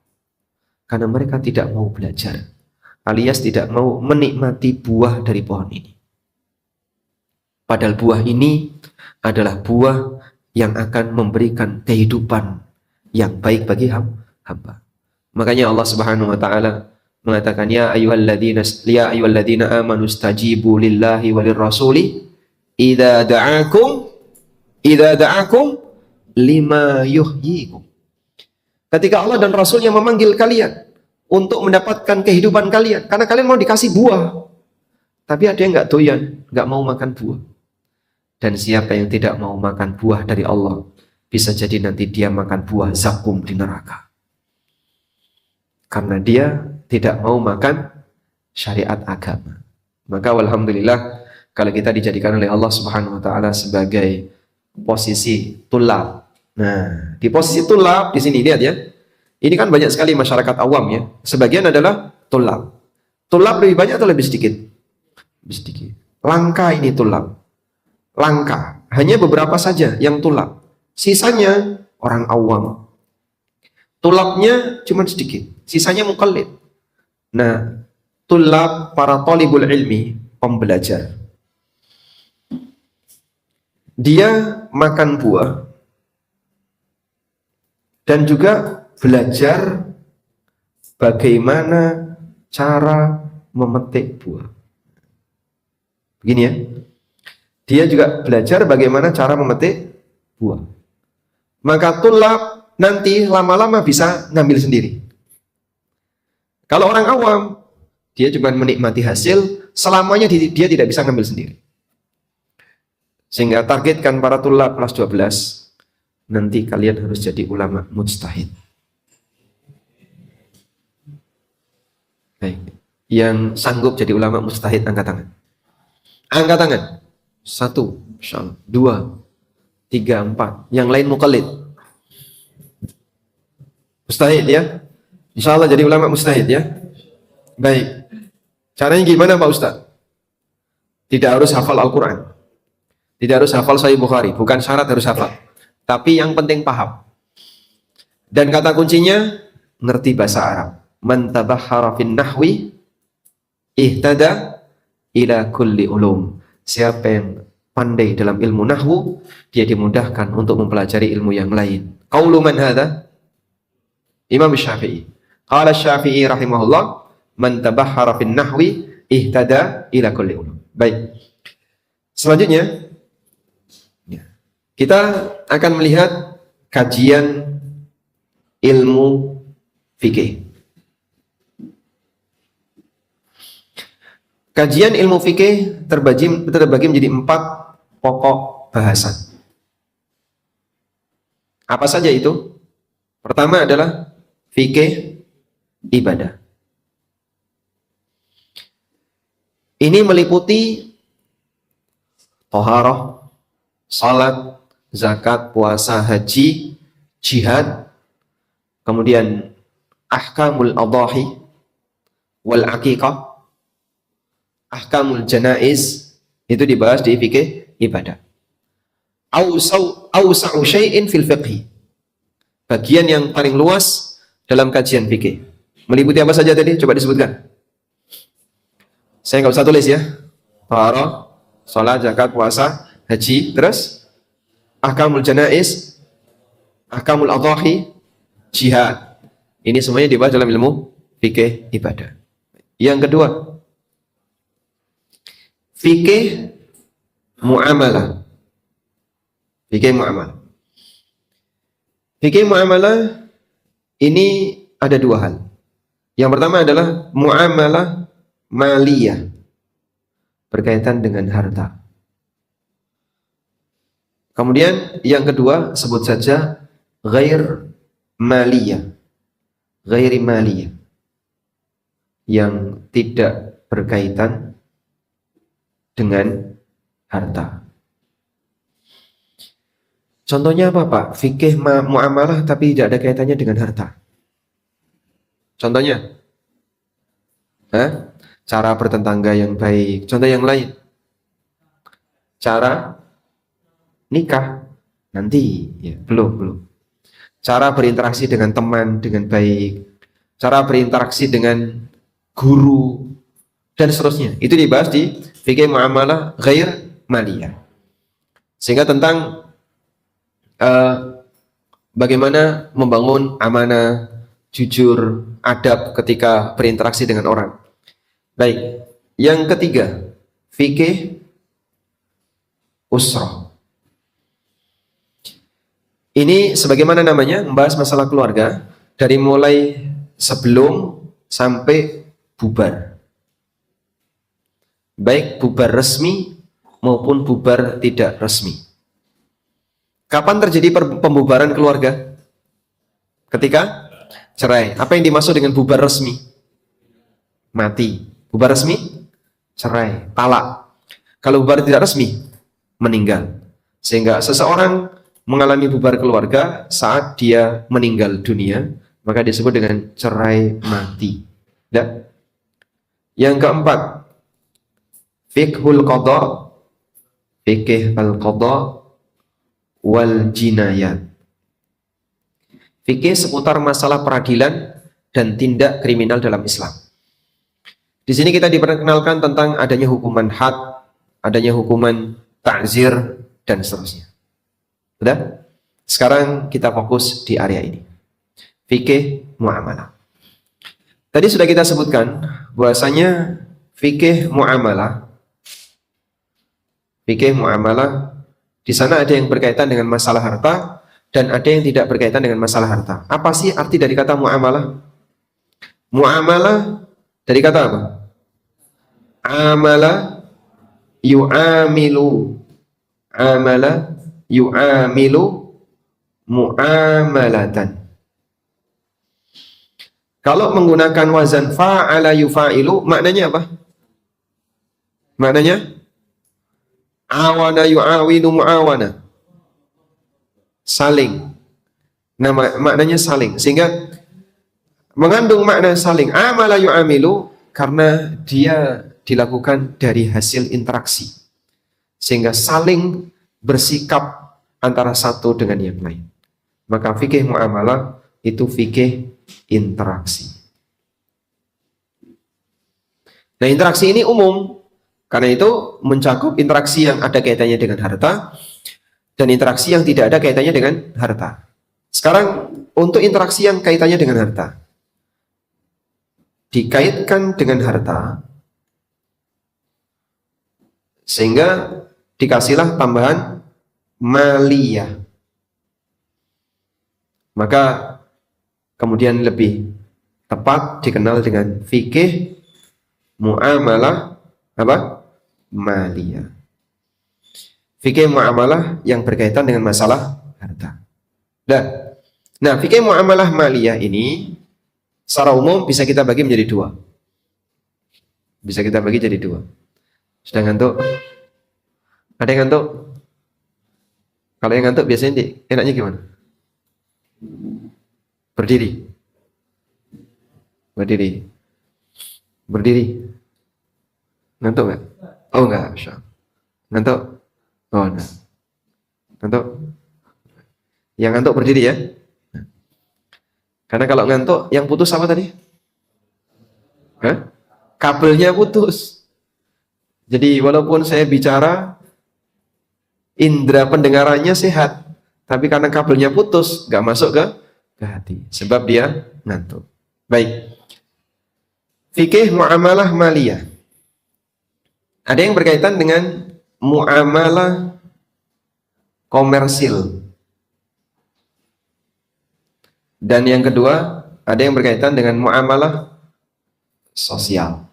Karena mereka tidak mau belajar, alias tidak mau menikmati buah dari pohon ini. Padahal buah ini adalah buah yang akan memberikan kehidupan yang baik bagi hamba. Makanya Allah Subhanahu wa taala mengatakan ya ayyuhalladzina amanu stajibu lillahi walir rasuli idza da'akum lima yuhyikum. Ketika Allah dan Rasulnya memanggil kalian untuk mendapatkan kehidupan kalian, karena kalian mau dikasih buah, tapi ada yang nggak doyan, nggak mau makan buah. Dan siapa yang tidak mau makan buah dari Allah, bisa jadi nanti dia makan buah zakum di neraka. Karena dia tidak mau makan syariat agama. Maka alhamdulillah kalau kita dijadikan oleh Allah Subhanahu wa taala sebagai posisi tulab. Nah, di posisi tulab di sini lihat ya. Ini kan banyak sekali masyarakat awam ya. Sebagian adalah tulab. Tulab lebih banyak atau lebih sedikit? Lebih sedikit. Langka ini tulab. Langka, hanya beberapa saja yang tulab. Sisanya orang awam. Tulabnya cuma sedikit, sisanya muqallid. Nah, tulab para thalibul ilmi, pembelajar. Dia makan buah dan juga belajar bagaimana cara memetik buah. Begini ya. Dia juga belajar bagaimana cara memetik buah. Maka tulab nanti lama-lama bisa ngambil sendiri. Kalau orang awam, dia cuma menikmati hasil, selamanya dia tidak bisa ngambil sendiri. Sehingga targetkan para tulab kelas 12, nanti kalian harus jadi ulama mujtahid. Baik. Yang sanggup jadi ulama mujtahid angkat tangan. Angkat tangan. 1, insyaallah. 2, 3, 4. Yang lain muqallid. Mujtahid ya. Insyaallah jadi ulama mujtahid ya. Baik. Caranya gimana Pak Ustaz? Tidak harus hafal Al-Quran. Tidak harus hafal Sahih Bukhari. Bukan syarat harus hafal. Tapi yang penting paham. Dan kata kuncinya, ngerti bahasa Arab. Man tabahhara fin nahwi ihtada ila kulli ulum. Siapa yang pandai dalam ilmu nahwu, dia dimudahkan untuk mempelajari ilmu yang lain. Qaulu man hadha? Imam Syafi'i. Qala Syafi'i rahimahullah, man tabahhara fin nahwi ihtada ila kulli ulum. Baik. Selanjutnya kita akan melihat kajian ilmu fikih. Kajian ilmu fikih terbagi menjadi 4 pokok bahasan. Apa saja itu? Pertama adalah fikih ibadah. Ini meliputi thaharah, salat, zakat, puasa, haji, jihad, kemudian ahkamul adhahi wal aqiqah, ahkamul janaiz, itu dibahas di fikih ibadah. Awsa'u syai'in fil fiqhi. Bagian yang paling luas dalam kajian fikih. Meliputi apa saja tadi? Coba disebutkan. Saya nggak usah tulis ya. Thaharah, salat, zakat, puasa, haji, terus ahkamul janaiz, ahkamul adhahi, jihad. Ini semuanya dibahas dalam ilmu fikih ibadah. Yang kedua, fikih muamalah. Fikih muamalah. Fikih muamalah ini ada 2 hal. Yang pertama adalah muamalah maliyah, berkaitan dengan harta. Kemudian yang kedua sebut saja ghair maliyah. Ghairi maliyah, yang tidak berkaitan dengan harta. Contohnya apa Pak? Fikih muamalah tapi tidak ada kaitannya dengan harta. Contohnya? Cara bertetangga yang baik. Contoh yang lain. Cara nikah nanti ya, belum. Cara berinteraksi dengan teman dengan baik. Cara berinteraksi dengan guru dan seterusnya. Itu dibahas di fikih muamalah ghair maliyah. Sehingga tentang bagaimana membangun amanah, jujur, adab ketika berinteraksi dengan orang. Baik, yang ketiga, fikih usrah. Ini sebagaimana namanya, membahas masalah keluarga dari mulai sebelum sampai bubar. Baik bubar resmi maupun bubar tidak resmi. Kapan terjadi pembubaran keluarga? Ketika cerai. Apa yang dimaksud dengan bubar resmi? Mati. Bubar resmi? Cerai, talak. Kalau bubar tidak resmi, meninggal. Sehingga seseorang mengalami bubar keluarga saat dia meninggal dunia, maka disebut dengan cerai mati. Ya. Yang keempat, fiqhul qada, fikih al-qada wal jinayat. Fikih seputar masalah peradilan dan tindak kriminal dalam Islam. Di sini kita diperkenalkan tentang adanya hukuman had, adanya hukuman ta'zir dan seterusnya. Sudah? Sekarang kita fokus di area ini. Fikih muamalah. Tadi sudah kita sebutkan bahwasanya fikih muamalah di sana ada yang berkaitan dengan masalah harta dan ada yang tidak berkaitan dengan masalah harta. Apa sih arti dari kata muamalah? Muamalah dari kata apa? Amala yu'amilu. Amala yu'amilu mu'amalatan. Kalau menggunakan wazan fa'ala yufa'ilu, maknanya apa? Maknanya awana yu'awinu mu'awana. Saling. Nah, maknanya saling. Sehingga mengandung makna saling. Amala yu'amilu karena dia dilakukan dari hasil interaksi. Sehingga saling bersikap antara satu dengan yang lain. Maka fikih muamalah itu fikih interaksi. Nah, interaksi ini umum. Karena itu mencakup interaksi yang ada kaitannya dengan harta dan interaksi yang tidak ada kaitannya dengan harta. Sekarang untuk interaksi yang kaitannya dengan harta, dikaitkan dengan harta sehingga dikasihlah tambahan maliyah. Maka kemudian lebih tepat dikenal dengan fikih muamalah apa? Maliyah. Fikih muamalah yang berkaitan dengan masalah harta. Nah, fikih muamalah maliyah ini secara umum bisa kita bagi menjadi dua. Bisa kita bagi jadi dua. Sudah ngantuk? Ada yang ngantuk? Kalau yang ngantuk biasanya enaknya gimana? Berdiri. Berdiri. Berdiri. Ngantuk nggak? Oh enggak, ngantuk? Oh enggak. Ngantuk? Yang ngantuk berdiri ya. Karena kalau ngantuk, yang putus apa tadi? Hah? Kabelnya putus. Jadi walaupun saya bicara, indera pendengarannya sehat, tapi karena kabelnya putus, nggak masuk ke hati. Sebab dia ngantuk. Baik. Fikih muamalah maliyah. Ada yang berkaitan dengan muamalah komersil. Dan yang kedua, ada yang berkaitan dengan muamalah sosial.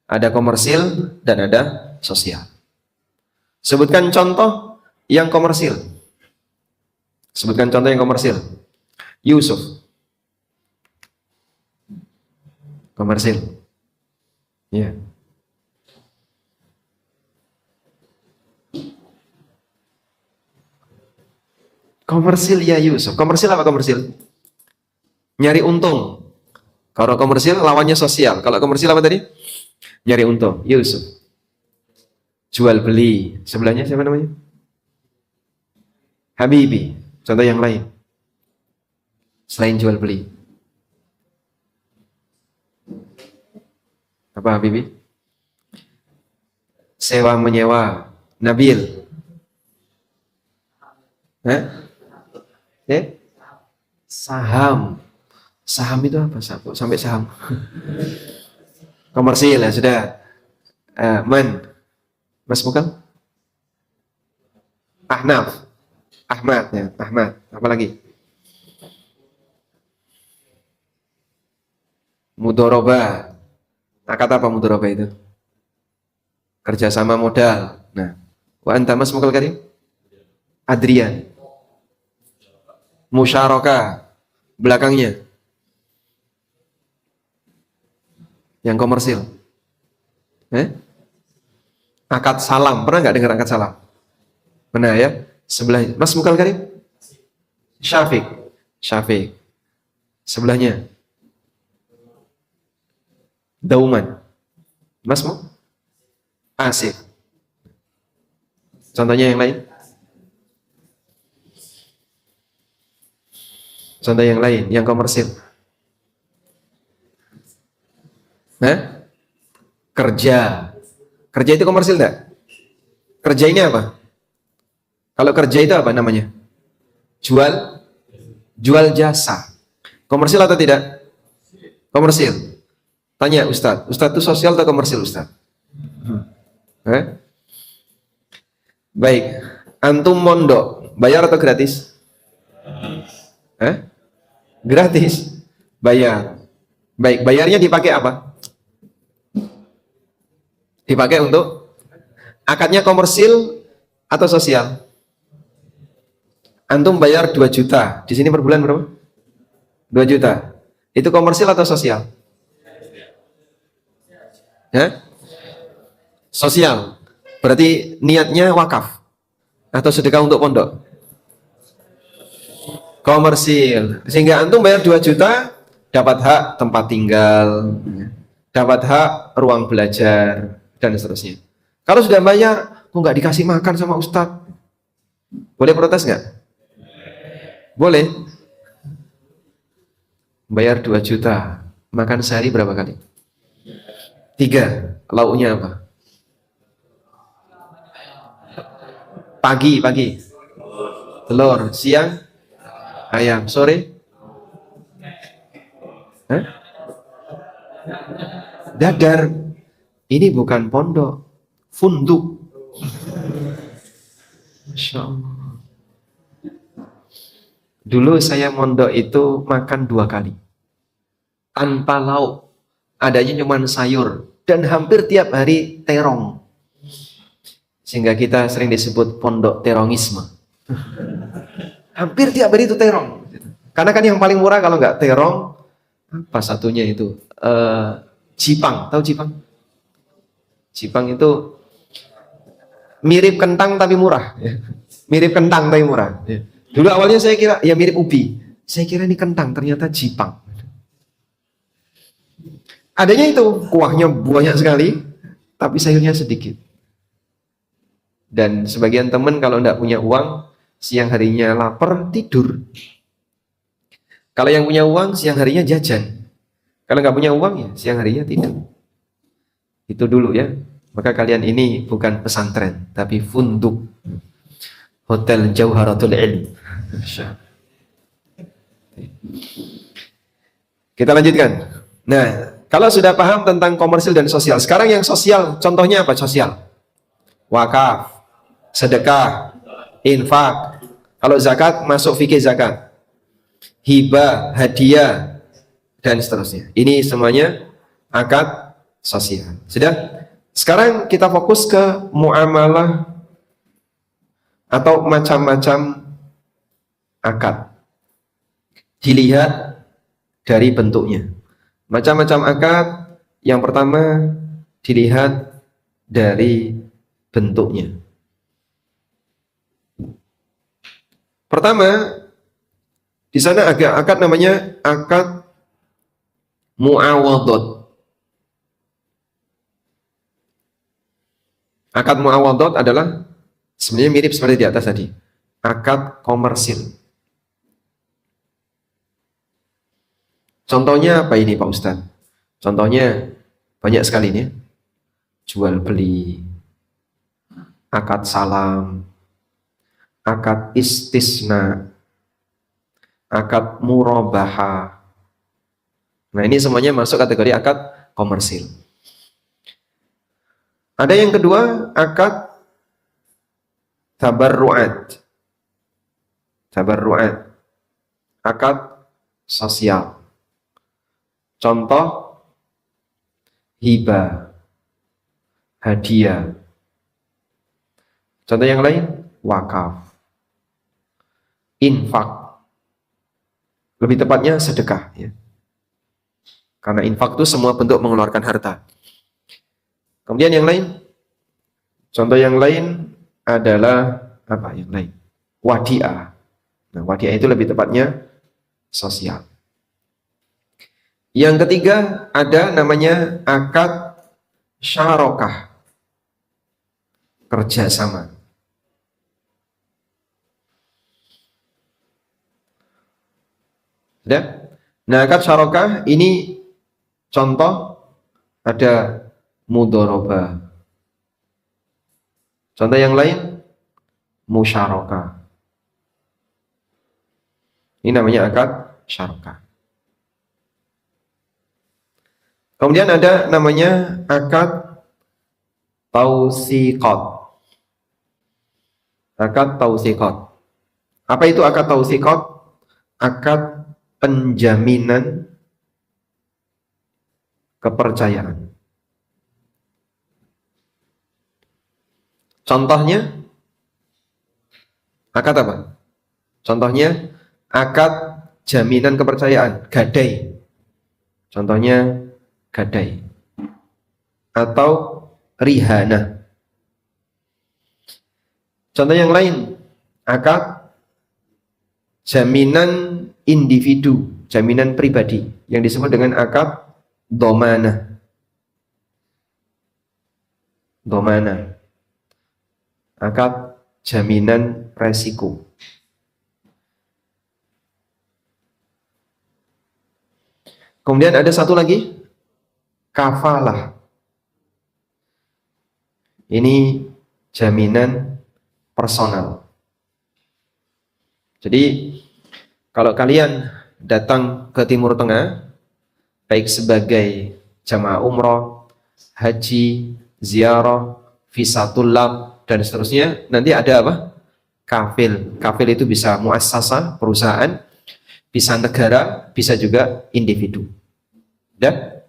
Ada komersil dan ada sosial. Sebutkan contoh yang komersil. Sebutkan contoh yang komersil. Yusuf. Komersil. Ya. Komersil ya Yusuf. Komersil apa komersil? Nyari untung. Kalau komersil lawannya sosial. Kalau komersil apa tadi? Nyari untung. Yusuf. Jual beli. Sebelahnya siapa namanya? Habibi. Contoh yang lain. Selain jual beli. Apa Habibi? Sewa menyewa. Nabil. Hah? Saham. Saham itu apa? Sampai saham. Komersil ya sudah. Mas Mukal? Ahnaf. Ahmad ya, Ahmad. Apa lagi? Mudoroba. Nah, kata apa mudoroba itu? Kerjasama modal. Nah, wa anta Mas Mukal Karim? Adrian. Musyarakah belakangnya yang komersil. Akad salam, pernah nggak dengar akad salam? Pernah ya? Sebelahnya Mas Mukal Karim? Syafiq. Sebelahnya Dauman. Mas Mu? Asif. Contohnya yang lain? Contoh yang lain, yang komersil. Kerja. Kerja itu komersil enggak? Kerja ini apa? Kalau kerja itu apa namanya? Jual jasa. Komersil atau tidak? Komersil. Tanya Ustadz. Ustadz itu sosial atau komersil Ustadz? Baik. Antum mondok, bayar atau gratis? Hah? Gratis. Bayar. Baik, bayarnya dipakai apa? Dipakai untuk akadnya komersil atau sosial? Antum bayar 2 juta. Di sini per bulan berapa? 2 juta. Itu komersil atau sosial? Hah? Sosial. Berarti niatnya wakaf atau sedekah untuk pondok? Komersil. Sehingga antum bayar 2 juta dapat hak tempat tinggal, dapat hak ruang belajar dan seterusnya. Kalau sudah bayar, kok nggak dikasih makan sama ustadz? Boleh protes nggak? Boleh. Bayar 2 juta, makan sehari berapa kali? 3. Lauknya apa? Pagi telur, siang ayam, sore hah? Dadar. Ini bukan pondok, funduk. Masya Allah. Dulu saya mondok itu makan 2 kali tanpa lauk, adanya cuma sayur, dan hampir tiap hari terong, sehingga kita sering disebut pondok terongisme. Hampir tiap hari itu terong, karena kan yang paling murah kalau nggak terong apa satunya itu jipang. Tahu jipang? Jipang itu mirip kentang tapi murah, mirip kentang tapi murah. Dulu awalnya saya kira ya mirip ubi, saya kira ini kentang, ternyata jipang. Adanya itu kuahnya banyak sekali tapi sayurnya sedikit. Dan sebagian teman kalau tidak punya uang, siang harinya lapar, tidur. Kalau yang punya uang, siang harinya jajan. Kalau nggak punya uang, ya siang harinya tidur. Itu dulu ya. Maka kalian ini bukan pesantren, tapi funduk. Hotel Jauharatul Ilm. Kita lanjutkan. Nah, kalau sudah paham tentang komersil dan sosial, sekarang yang sosial, contohnya apa sosial? Wakaf, sedekah, infak. Kalau zakat masuk fikih zakat, hibah, hadiah, dan seterusnya. Ini semuanya akad sosial. Sudah? Sekarang kita fokus ke muamalah atau macam-macam akad. Dilihat dari bentuknya. Macam-macam akad, yang pertama dilihat dari bentuknya. Pertama, di sana ada akad namanya akad muawadot. Akad muawadot adalah sebenarnya mirip seperti di atas tadi, akad komersil. Contohnya apa ini Pak Ustadz? Contohnya banyak sekali nih, jual beli, akad salam, akad istisna, akad murabaha. Nah ini semuanya masuk kategori akad komersil. Ada yang kedua, akad tabarru'at. Tabarru'at, akad sosial. Contoh, hibah, hadiah. Contoh yang lain, wakaf, infak. Lebih tepatnya sedekah, ya. Karena infak itu semua bentuk mengeluarkan harta. Kemudian yang lain, contoh yang lain adalah apa yang lain? Wadiah. Nah, wadiah itu lebih tepatnya sosial. Yang ketiga ada namanya akad syarokah, kerjasama. Sudah? Nah, akad syarokah ini contoh ada mudharabah. Contoh yang lain musyarakah. Ini namanya akad syarokah. Kemudian ada namanya akad tausiqat. Akad tausiqat. Apa itu akad tausiqah? Akad penjaminan kepercayaan. Contohnya akad apa? Contohnya akad jaminan kepercayaan, gadai. Contohnya gadai. Atau rihana. Contoh yang lain, akad jaminan individu, jaminan pribadi yang disebut dengan akad domanah. Domanah. Akad jaminan resiko. Kemudian ada satu lagi, kafalah. Ini jaminan personal. Jadi kalau kalian datang ke Timur Tengah, baik sebagai jamaah umroh, haji, ziarah, visa tulab, dan seterusnya, nanti ada apa? Kafil. Kafil itu bisa muassasah, perusahaan, bisa negara, bisa juga individu. Ya?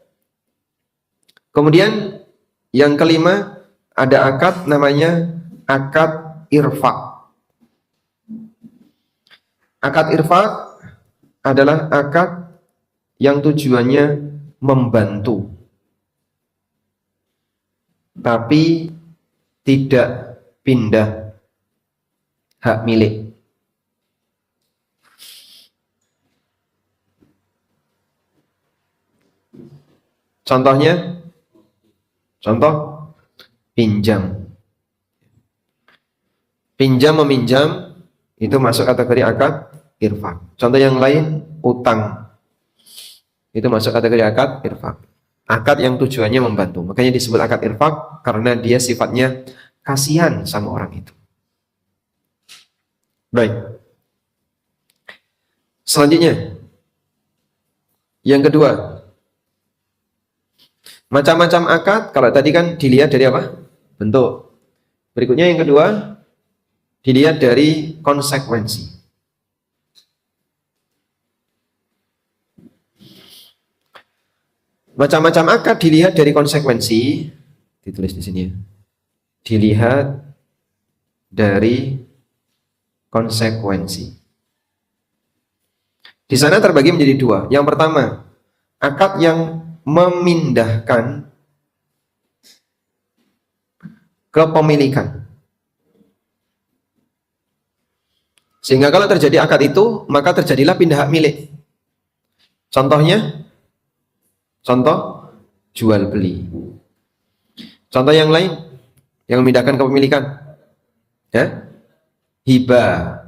Kemudian yang kelima, ada akad namanya akad irfaq. Akad irfaq adalah akad yang tujuannya membantu, tapi tidak pindah hak milik. Contohnya, contoh pinjam. Pinjam meminjam itu masuk kategori akad irfaq. Contoh yang lain, utang. Itu masuk kategori akad irfaq. Akad yang tujuannya membantu. Makanya disebut akad irfaq karena dia sifatnya kasihan sama orang itu. Baik. Selanjutnya, yang kedua, macam-macam akad. Kalau tadi kan dilihat dari apa? Bentuk. Berikutnya yang kedua, dilihat dari konsekuensi. Macam-macam akad dilihat dari konsekuensi. Ditulis di sini ya. Dilihat dari konsekuensi. Di sana terbagi menjadi dua. Yang pertama, akad yang memindahkan kepemilikan. Sehingga kalau terjadi akad itu, maka terjadilah pindah hak milik. Contohnya, contoh jual beli. Contoh yang lain yang memindahkan kepemilikan, ya, hibah.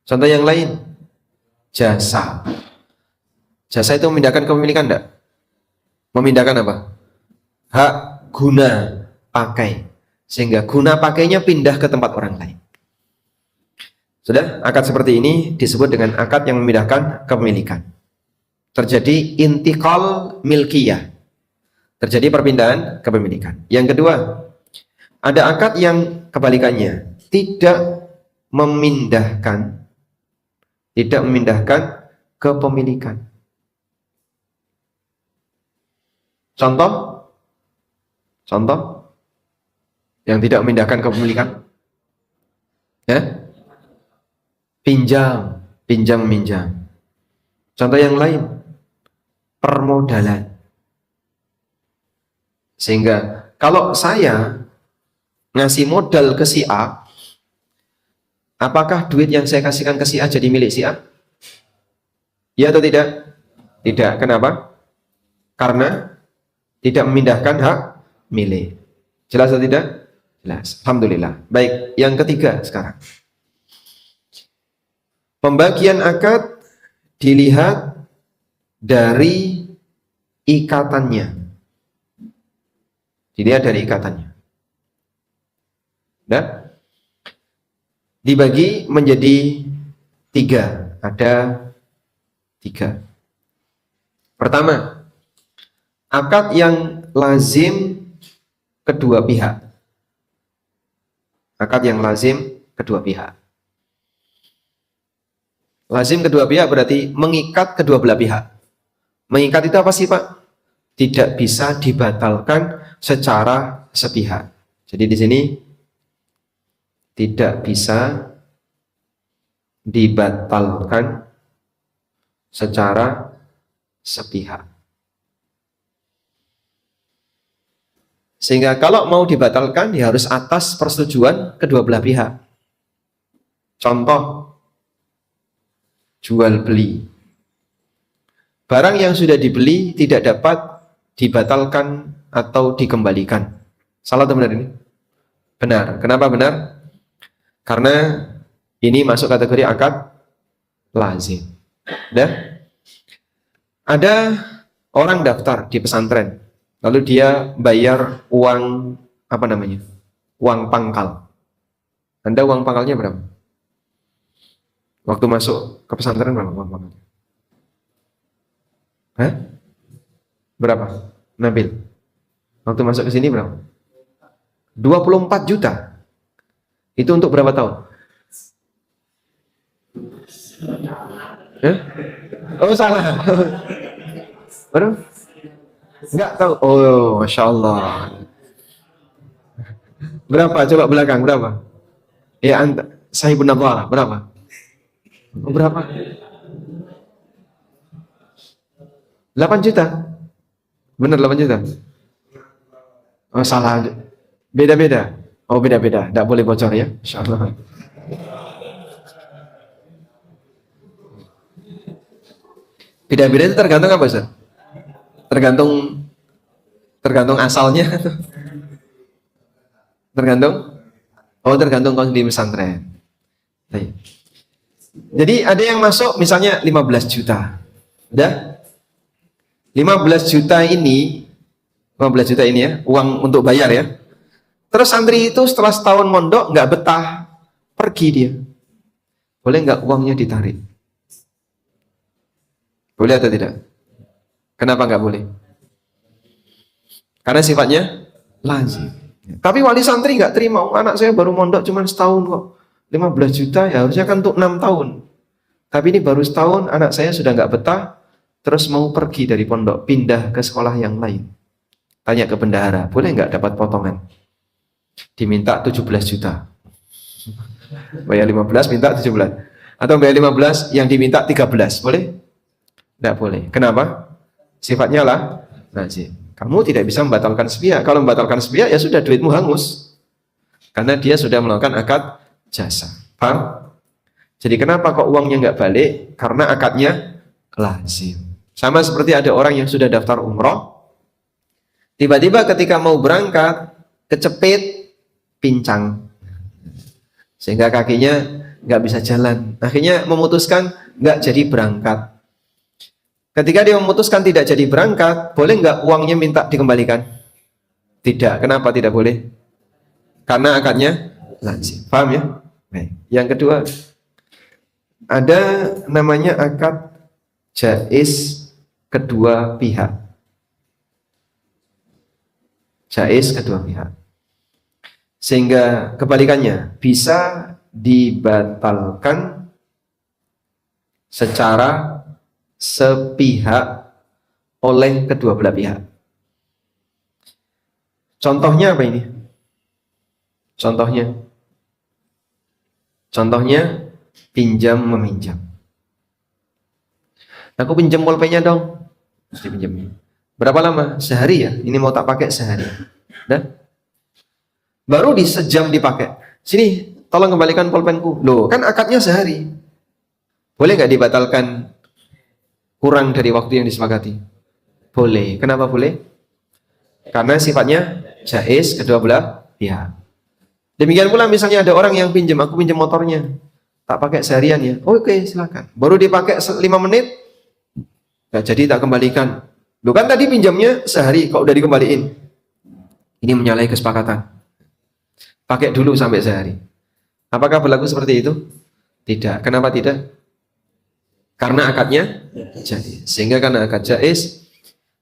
Contoh yang lain, jasa. Jasa itu memindahkan kepemilikan enggak? Memindahkan apa? Hak guna pakai. Sehingga guna pakainya pindah ke tempat orang lain. Sudah, akad seperti ini disebut dengan akad yang memindahkan kepemilikan. Terjadi intiqal milkiyah. Terjadi perpindahan kepemilikan. Yang kedua, ada akad yang kebalikannya, tidak memindahkan kepemilikan. Contoh yang tidak memindahkan kepemilikan, ya, pinjam minjam. Contoh yang lain, permodalan. Sehingga kalau saya ngasih modal ke si A, apakah duit yang saya kasihkan ke si A jadi milik si A? Ya atau tidak? Tidak. Kenapa? Karena tidak memindahkan hak milik. Jelas atau tidak? Jelas. Alhamdulillah. Baik, yang ketiga sekarang. Pembagian akad dilihat dari ikatannya. Dilihat dari ikatannya. Nah, dibagi menjadi tiga. Ada tiga. Pertama, akad yang lazim kedua pihak. Akad yang lazim kedua pihak. Lazim kedua pihak berarti mengikat kedua belah pihak. Mengikat itu apa sih Pak? Tidak bisa dibatalkan secara sepihak. Jadi di sini tidak bisa dibatalkan secara sepihak. Sehingga kalau mau dibatalkan ya harus atas persetujuan kedua belah pihak. Contoh, jual beli. Barang yang sudah dibeli tidak dapat dibatalkan atau dikembalikan. Salah atau benar ini? Benar. Kenapa benar? Karena ini masuk kategori akad lazim. Ada orang daftar di pesantren, lalu dia bayar uang apa namanya? Uang pangkal. Anda uang pangkalnya berapa? Waktu masuk ke pesantren berapa uang pangkalnya? Hah? Berapa? Nabil. Waktu masuk ke sini berapa? 24 juta. Itu untuk berapa tahun? Oh salah. Berapa? Enggak tahu. Oh, Masya Allah. Berapa? Coba belakang, berapa? Ya, Sahibun Nadhara, berapa? Oh, berapa? 8 juta. Benar 8 juta? Oh, salah. Beda-beda. Oh, beda-beda. Tidak boleh bocor ya. Insya Allah. Beda-beda itu tergantung apa, Ustaz? Tergantung asalnya. Tergantung kalau di pesantren. Jadi ada yang masuk misalnya 15 juta. Udah? 15 juta ini ya, uang untuk bayar ya. Terus santri itu setelah setahun mondok nggak betah, pergi dia. Boleh nggak uangnya ditarik? Boleh atau tidak? Kenapa nggak boleh? Karena sifatnya lazim. Tapi wali santri nggak terima, anak saya baru mondok cuma setahun kok. 15 juta ya harusnya kan untuk 6 tahun. Tapi ini baru setahun, anak saya sudah nggak betah, terus mau pergi dari pondok, pindah ke sekolah yang lain. Tanya ke bendahara, boleh nggak dapat potongan? Diminta 17 juta. Bayar 15, minta 17. Atau bayar 15, yang diminta 13, boleh? Tidak boleh. Kenapa? Sifatnya lah lazim. Kamu tidak bisa membatalkan sepihak. Kalau membatalkan sepihak, ya sudah duitmu hangus. Karena dia sudah melakukan akad jasa. Paham? Jadi kenapa kok uangnya nggak balik? Karena akadnya lazim. Sama seperti ada orang yang sudah daftar umroh, tiba-tiba ketika mau berangkat, kecepit, pincang. Sehingga kakinya nggak bisa jalan. Akhirnya memutuskan nggak jadi berangkat. Ketika dia memutuskan tidak jadi berangkat, boleh nggak uangnya minta dikembalikan? Tidak. Kenapa tidak boleh? Karena akadnya lazim. Paham ya? Baik. Yang kedua, ada namanya akad jaiz kedua pihak. Jaiz kedua pihak. Sehingga kebalikannya bisa dibatalkan secara sepihak oleh kedua belah pihak. Contohnya apa ini? Contohnya pinjam meminjam. Aku pinjam pulpennya dong. Mesti pinjam. Berapa lama? Sehari ya? Ini mau tak pakai sehari. Nah, baru di sejam dipakai. Sini, tolong kembalikan pulpenku. Loh, kan akadnya sehari. Boleh nggak dibatalkan kurang dari waktu yang disepakati? Boleh. Kenapa boleh? Karena sifatnya jaiz kedua belah pihak. Demikian pula misalnya ada orang yang pinjam, aku pinjam motornya, tak pakai seharian ya. Oke, silakan. Baru dipakai 5 menit, nggak jadi tak kembalikan. Loh kan tadi pinjamnya sehari, kok udah dikembaliin? Ini menyalahi kesepakatan. Pakai dulu sampai sehari. Apakah berlaku seperti itu? Tidak. Kenapa tidak? Karena akadnya jaiz. Sehingga karena akad jaiz,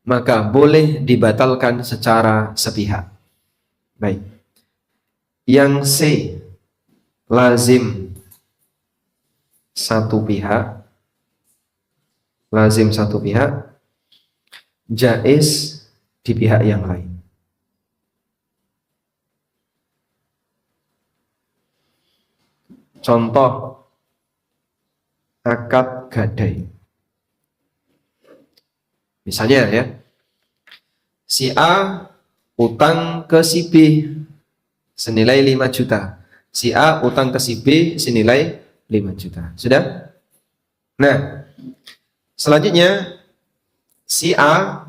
maka boleh dibatalkan secara sepihak. Baik. Yang C, lazim satu pihak, lazim satu pihak, jaiz di pihak yang lain. Contoh akad gadai. Misalnya ya, si A utang ke si B senilai 5 juta. Si A utang ke si B senilai 5 juta. Sudah? Nah, selanjutnya si A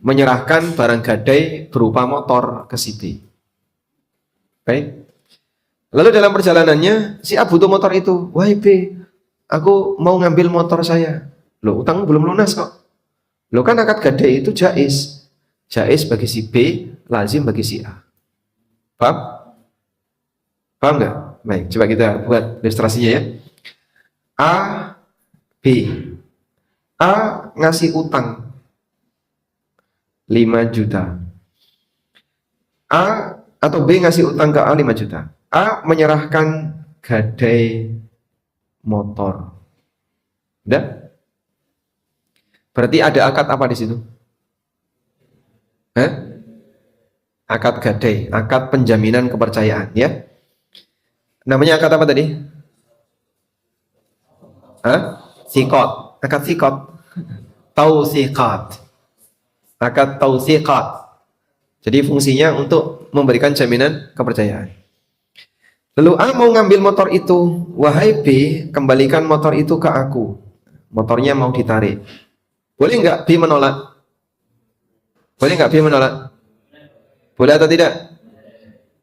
menyerahkan barang gadai berupa motor ke si B. Baik. Lalu dalam perjalanannya si A butuh motor itu. Wahai B, aku mau ngambil motor saya. Loh, utang belum lunas kok. Loh, kan akad gadai itu jaiz. Jaiz bagi si B, lazim bagi si A. Paham? Paham nggak? Baik, coba kita buat ilustrasinya ya. A, B. A ngasih utang 5 juta. A atau B ngasih utang ke A 5 juta. A menyerahkan gadai motor. Udah? Berarti ada akad apa di situ? Akad gadai, akad penjaminan kepercayaan, ya. Namanya akad apa tadi? Sikot, akad sikot. Tausiqat. Akad tausiqat. Jadi fungsinya untuk memberikan jaminan kepercayaan. Lalu A mau ngambil motor itu. Wahai B, kembalikan motor itu ke aku. Motornya mau ditarik. Boleh nggak B menolak? Boleh nggak B menolak? Boleh atau tidak?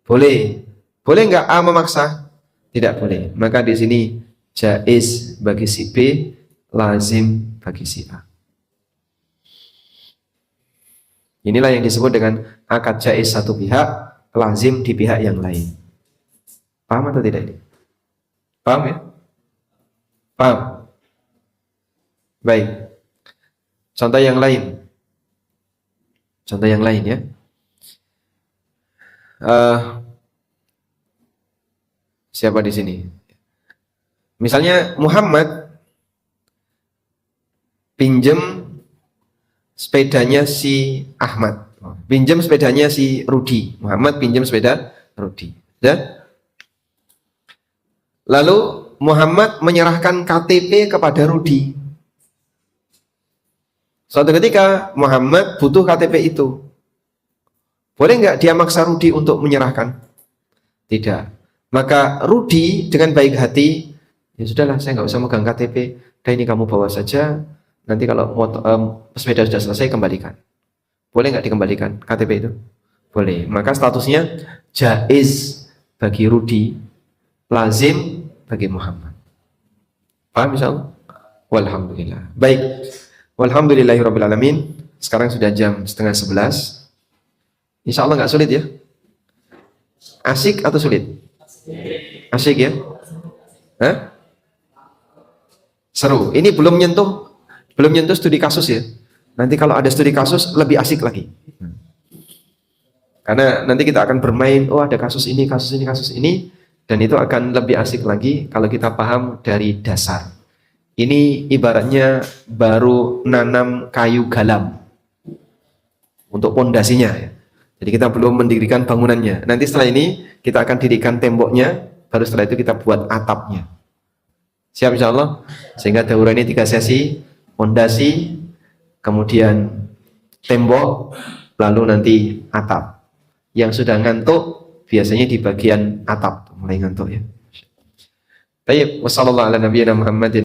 Boleh. Boleh nggak A memaksa? Tidak boleh. Maka di sini jaiz bagi si B, lazim bagi si A. Inilah yang disebut dengan akad jaiz satu pihak, lazim di pihak yang lain. Paham atau tidak ini? Paham ya? Paham? Baik. Contoh yang lain. Contoh yang lain ya. Siapa di sini? Misalnya Muhammad pinjam sepedanya si Ahmad. Pinjam sepedanya si Rudi. Muhammad pinjam sepeda Rudi. Ya? Lalu Muhammad menyerahkan KTP kepada Rudi. Suatu ketika Muhammad butuh KTP itu. Boleh nggak dia maksa Rudi untuk menyerahkan? Tidak. Maka Rudi dengan baik hati, ya sudahlah, saya nggak usah megang KTP. Dan ini kamu bawa saja. Nanti kalau sepeda sudah selesai, kembalikan. Boleh nggak dikembalikan KTP itu? Boleh. Maka statusnya jaiz bagi Rudi, lazim bagi Muhammad. Paham insyaallah? Walhamdulillah. Baik. Walhamdulillahirrabbilalamin. Sekarang sudah jam 10:30. Insyaallah nggak sulit ya? Asik atau sulit? Asik ya? Seru. Ini belum nyentuh studi kasus ya. Nanti kalau ada studi kasus lebih asik lagi. Karena nanti kita akan bermain, oh ada kasus ini, kasus ini, kasus ini. Dan itu akan lebih asik lagi kalau kita paham dari dasar. Ini ibaratnya baru nanam kayu galam untuk pondasinya ya. Jadi kita belum mendirikan bangunannya. Nanti setelah ini kita akan dirikan temboknya, baru setelah itu kita buat atapnya. Siap insyaallah? Sehingga daurah ini 3 sesi, pondasi, kemudian tembok, lalu nanti atap. Yang sudah ngantuk biasanya di bagian atap mulai ngantuk ya. Baik, wassalamualaikum warahmatullahi wabarakatuh.